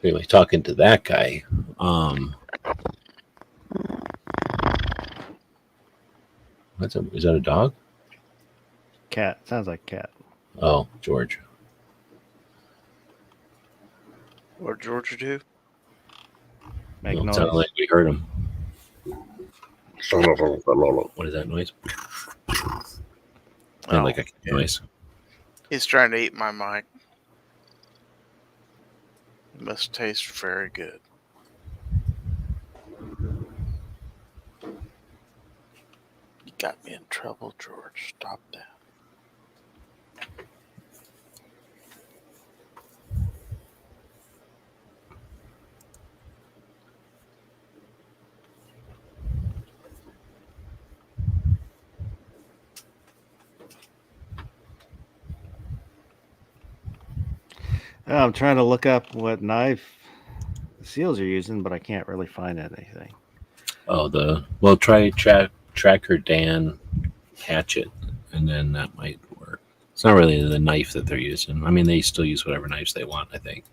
Anyway, talking to that guy, is that a dog? Cat. Sounds like cat. Oh, George. What Georgia do? Make It noise. sounded like we heard him. What is that noise? Sounded like a cat noise. He's trying to eat my mic. It must taste very good. You got me in trouble, George. Stop that. I'm trying to look up what knife the SEALs are using, but I can't really find anything. Oh, try Tracker Dan hatchet, and then that might work. It's not really the knife that they're using. I mean, they still use whatever knives they want, I think.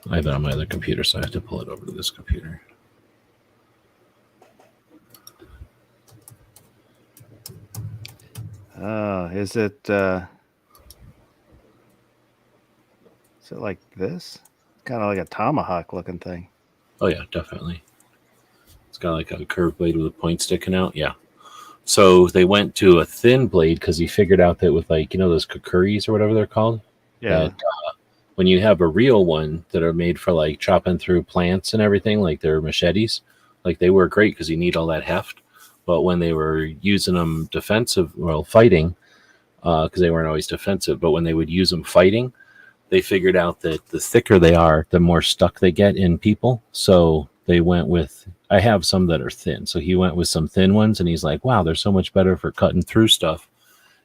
I have it on my other computer, so I have to pull it over to this computer. Is it like this? Kind of like a tomahawk looking thing. Oh yeah, definitely. It's got like a curved blade with a point sticking out. Yeah. So they went to a thin blade because he figured out that with like, those kukuris or whatever they're called. Yeah. That, when you have a real one that are made for like chopping through plants and everything, like their machetes, like they work great because you need all that heft. But when they were using them fighting, because they weren't always defensive, but when they would use them fighting, they figured out that the thicker they are, the more stuck they get in people. So they went with, I have some that are thin. So he went with some thin ones and he's like, wow, they're so much better for cutting through stuff.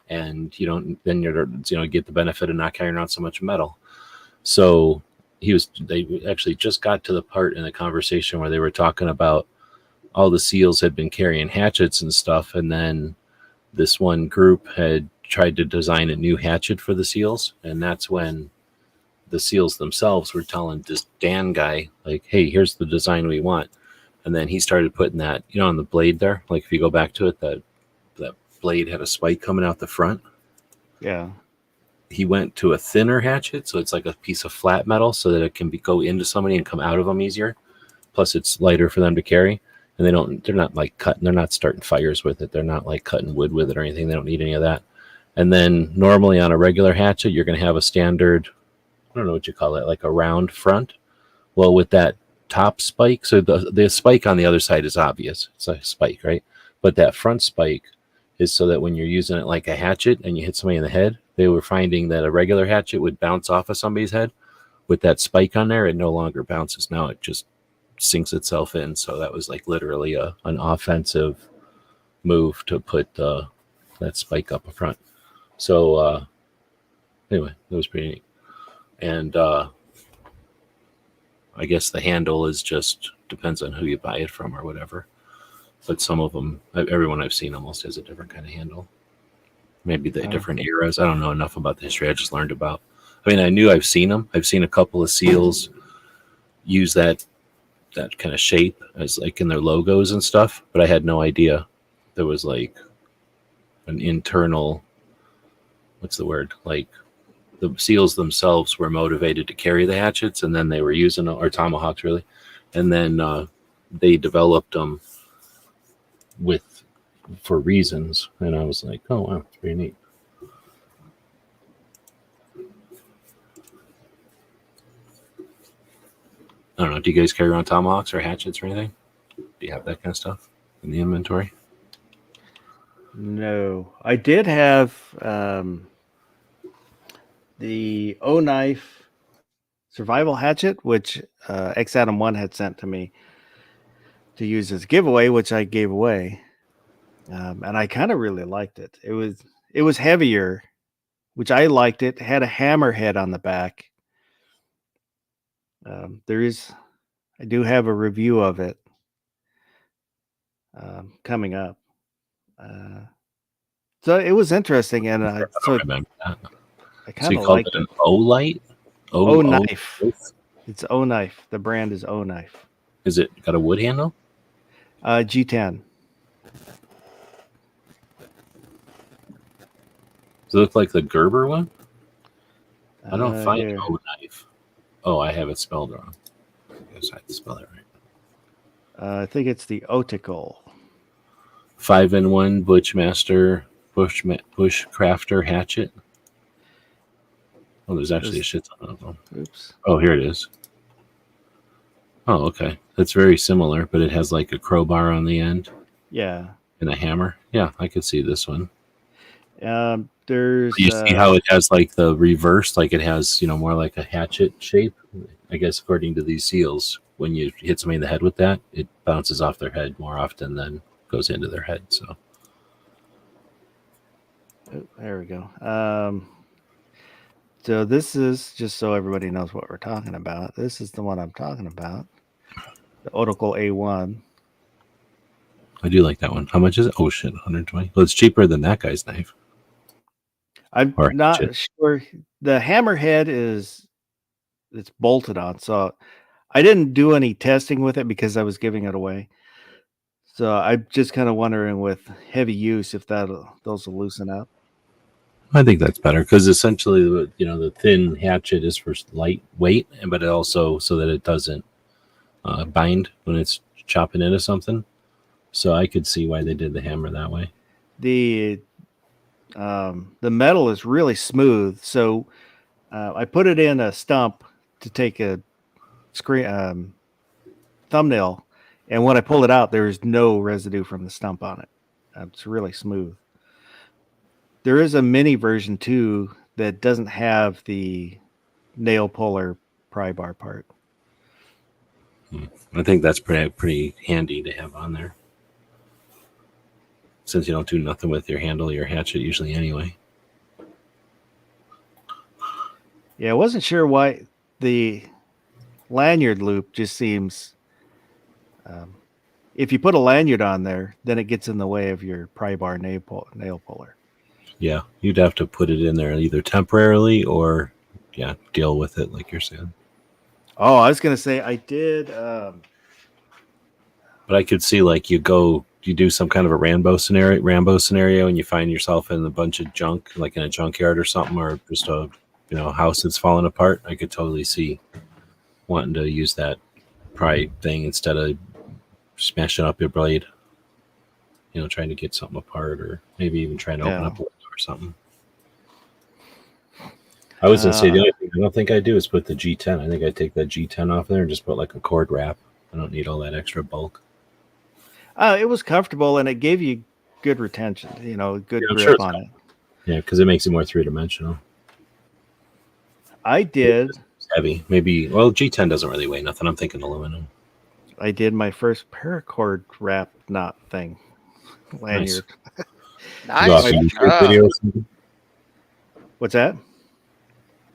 And you don't, then you're, get the benefit of not carrying around so much metal. So they actually just got to the part in the conversation where they were talking about all the SEALs had been carrying hatchets and stuff. And then this one group had tried to design a new hatchet for the SEALs. And that's when the SEALs themselves were telling this Dan guy, like, hey, here's the design we want. And then he started putting that, on the blade there. Like if you go back to it, that blade had a spike coming out the front. Yeah. He went to a thinner hatchet. So it's like a piece of flat metal so that it can go into somebody and come out of them easier. Plus it's lighter for them to carry. And they're not like cutting, they're not starting fires with it. They're not like cutting wood with it or anything. They don't need any of that. And then normally on a regular hatchet, you're going to have a standard, I don't know what you call it, like a round front. Well, with that top spike, so the spike on the other side is obvious. It's a spike, right? But that front spike is so that when you're using it like a hatchet and you hit somebody in the head, they were finding that a regular hatchet would bounce off of somebody's head. With that spike on there, it no longer bounces. Now it just sinks itself in. So that was like literally an offensive move to put that spike up front. So anyway, that was pretty neat. and I guess the handle is just depends on who you buy it from or whatever. But some of them, everyone I've seen almost has a different kind of handle. Maybe the Oh. different eras. I don't know enough about the history. I just learned about. I mean, I knew I've seen them. I've seen a couple of seals use that kind of shape as like in their logos and stuff, but I had no idea there was like an internal. What's the word? Like the seals themselves were motivated to carry the hatchets, and then they were using or tomahawks really, and then they developed them for reasons, and I was like, oh wow, it's pretty neat. I don't know. Do you guys carry around tomahawks or hatchets or anything? Do you have that kind of stuff in the inventory? No, I did have the O Knife survival hatchet, which X Adam 1 had sent to me to use as a giveaway, which I gave away. And I kind of really liked it. It was heavier, which I liked. It had a hammerhead on the back. I do have a review of it coming up. So it was interesting, and I so don't remember that. I So kind you of called liked it it. an O-Light? O Knife. It's O Knife. The brand is O Knife. Is it got a wood handle? G10. Does it look like the Gerber one? I don't find Here. O-Knife. Oh, I have it spelled wrong. I guess I have to spell it right. I think it's the Otical. 5-in-1 Bushmaster Bushcrafter hatchet. Oh, there's actually a shit ton of them. Oops. Oh, here it is. Oh, okay. That's very similar, but it has like a crowbar on the end Yeah. and a hammer. Yeah, I could see this one. There's You see how it has like the reverse, like it has, more like a hatchet shape. I guess according to these seals, when you hit somebody in the head with that, it bounces off their head more often than goes into their head. So oh, there we go. So this is just so everybody knows what we're talking about. This is the one I'm talking about. The Otical A1. I do like that one. How much is it? Oh shit, 120. Well, it's cheaper than that guy's knife. I'm Or not hatchet. sure. The hammerhead it's bolted on, so I didn't do any testing with it because I was giving it away. So I'm just kind of wondering with heavy use if those will loosen up. I think that's better because essentially, the thin hatchet is for lightweight, but it also so that it doesn't bind when it's chopping into something. So I could see why they did the hammer that way. The metal is really smooth, so I put it in a stump to take a screen thumbnail, and when I pull it out, there is no residue from the stump on it. It's really smooth. There is a mini version too that doesn't have the nail puller pry bar part. I think that's pretty handy to have on there, since you don't do nothing with your handle, your hatchet usually anyway. Yeah, I wasn't sure why the lanyard loop just seems. If you put a lanyard on there, then it gets in the way of your pry bar nail puller. Yeah, you'd have to put it in there either temporarily or, deal with it like you're saying. Oh, I was gonna say I did. But I could see like you do some kind of a Rambo scenario, and you find yourself in a bunch of junk, like in a junkyard or something, or just a house that's falling apart. I could totally see wanting to use that pry thing instead of smashing up your blade. Trying to get something apart, or maybe even trying to open up a window or something. I was gonna say the only thing I don't think I do is put the G10. I think I take that G10 off there and just put like a cord wrap. I don't need all that extra bulk. It was comfortable and it gave you good retention. Good I'm grip sure it's on it. Yeah, because it makes it more three-dimensional. I did. It's heavy. Maybe. Well, G10 doesn't really weigh nothing. I'm thinking aluminum. I did my first paracord wrap knot thing. Lanyard. Nice You watch a YouTube job. video or something? What's that?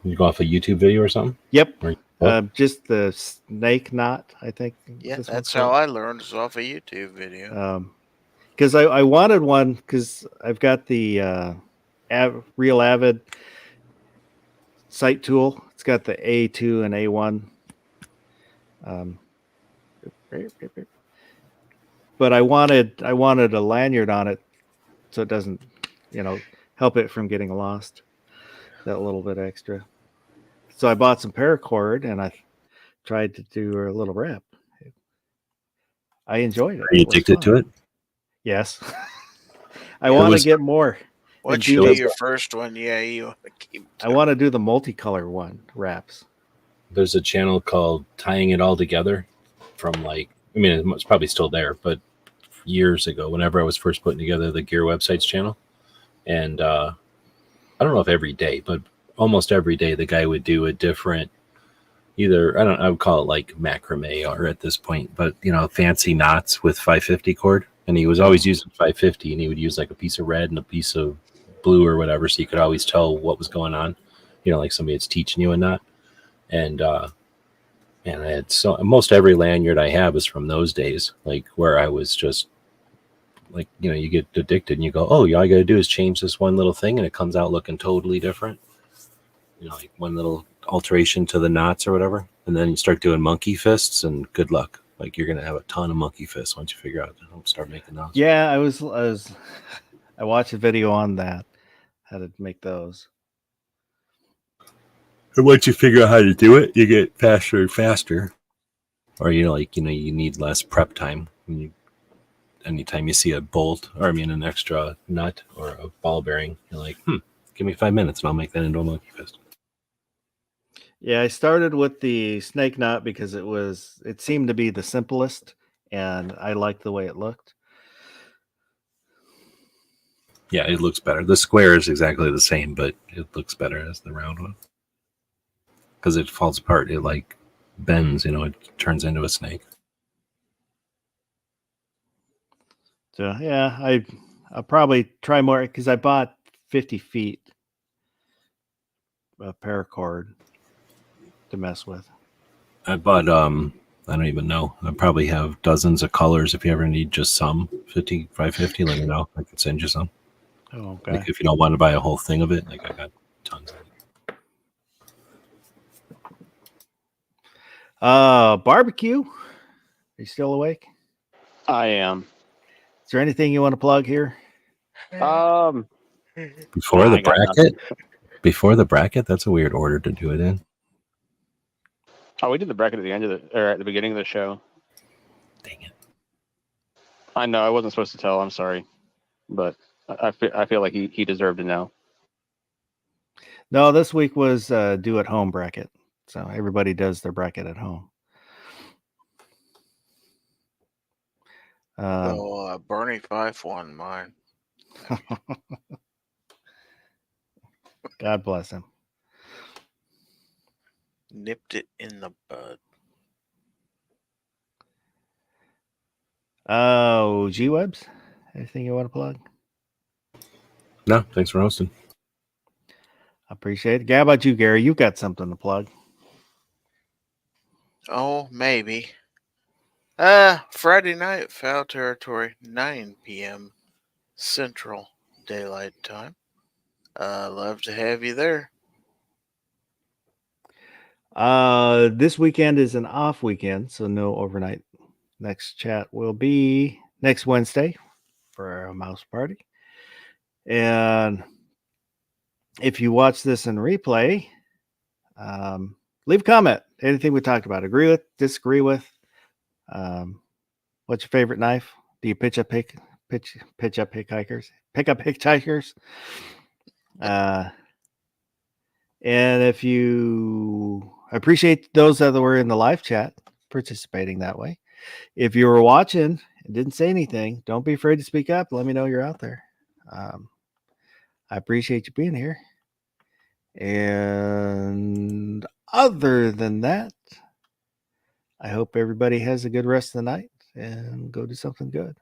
You go off a YouTube video or something? Yep. Or what? Just the snake knot, I think. Yeah, this one's that's called. how I learned, is off a YouTube video. Because I wanted one, because I've got the Real Avid sight tool. It's got the A2 and A1. But I wanted a lanyard on it so it doesn't, help it from getting lost. That little bit extra. So I bought some paracord and I tried to do a little rep. I enjoyed it. Are you addicted to it? Yes. I want to was- get more. Once do you do it- your first one, yeah, you want to keep. I want to do the multicolor one wraps. There's a channel called Tying It All Together from it's probably still there, but years ago, whenever I was first putting together the Gear Websites channel. And I don't know if every day, but almost every day the guy would do a different, I would call it like macrame or at this point, but fancy knots with 550 cord. And he was always using 550, and he would use like a piece of red and a piece of blue or whatever, so you could always tell what was going on. Like somebody that's teaching you a knot. And I had most every lanyard I have is from those days, like where I was just like, you get addicted and you go, oh, yeah, all you got to do is change this one little thing and it comes out looking totally different. Like one little alteration to the knots or whatever. And then you start doing monkey fists and good luck. Like you're going to have a ton of monkey fists once you figure out how to start making those. Yeah, I watched a video on that, how to make those. And once you figure out how to do it, you get faster and faster. Or you need less prep time. Anytime you see a bolt, or an extra nut or a ball bearing, you're like, give me 5 minutes and I'll make that into a monkey fist. Yeah, I started with the snake knot because it seemed to be the simplest, and I liked the way it looked. Yeah, it looks better. The square is exactly the same, but it looks better as the round one. Because it falls apart. It like bends, it turns into a snake. So yeah, I'll probably try more, because I bought 50 feet of paracord to mess with. I bought I don't even know. I probably have dozens of colors. If you ever need just some 550, let me know. I can send you some. Oh, okay. Like if you don't want to buy a whole thing of it, like I got tons of it. Barbecue. Are you still awake? I am. Is there anything you want to plug here? Before I the got bracket? Before the bracket? That's a weird order to do it in. Oh, we did the bracket at the end of or at the beginning of the show. Dang it. I know I wasn't supposed to tell. I'm sorry, but I feel like he deserved to know. No, this week was do at home bracket. So everybody does their bracket at home. Bernie Fife won mine. God bless him. Nipped it in the bud. Oh, G-Webs? Anything you want to plug? No, thanks for hosting. I appreciate it. How about you, Gary? You got something to plug. Oh, maybe. Friday night, Foul Territory, 9 p.m. Central Daylight Time. Love to have you there. This weekend is an off weekend, so no overnight. Next chat will be next Wednesday for a mouse party. And if you watch this in replay, leave a comment. Anything we talked about, agree with, disagree with. What's your favorite knife? Do you pitch up hitchhikers? And if you appreciate those that were in the live chat participating that way. If you were watching and didn't say anything, don't be afraid to speak up. Let me know you're out there. I appreciate you being here. And other than that, I hope everybody has a good rest of the night and go do something good.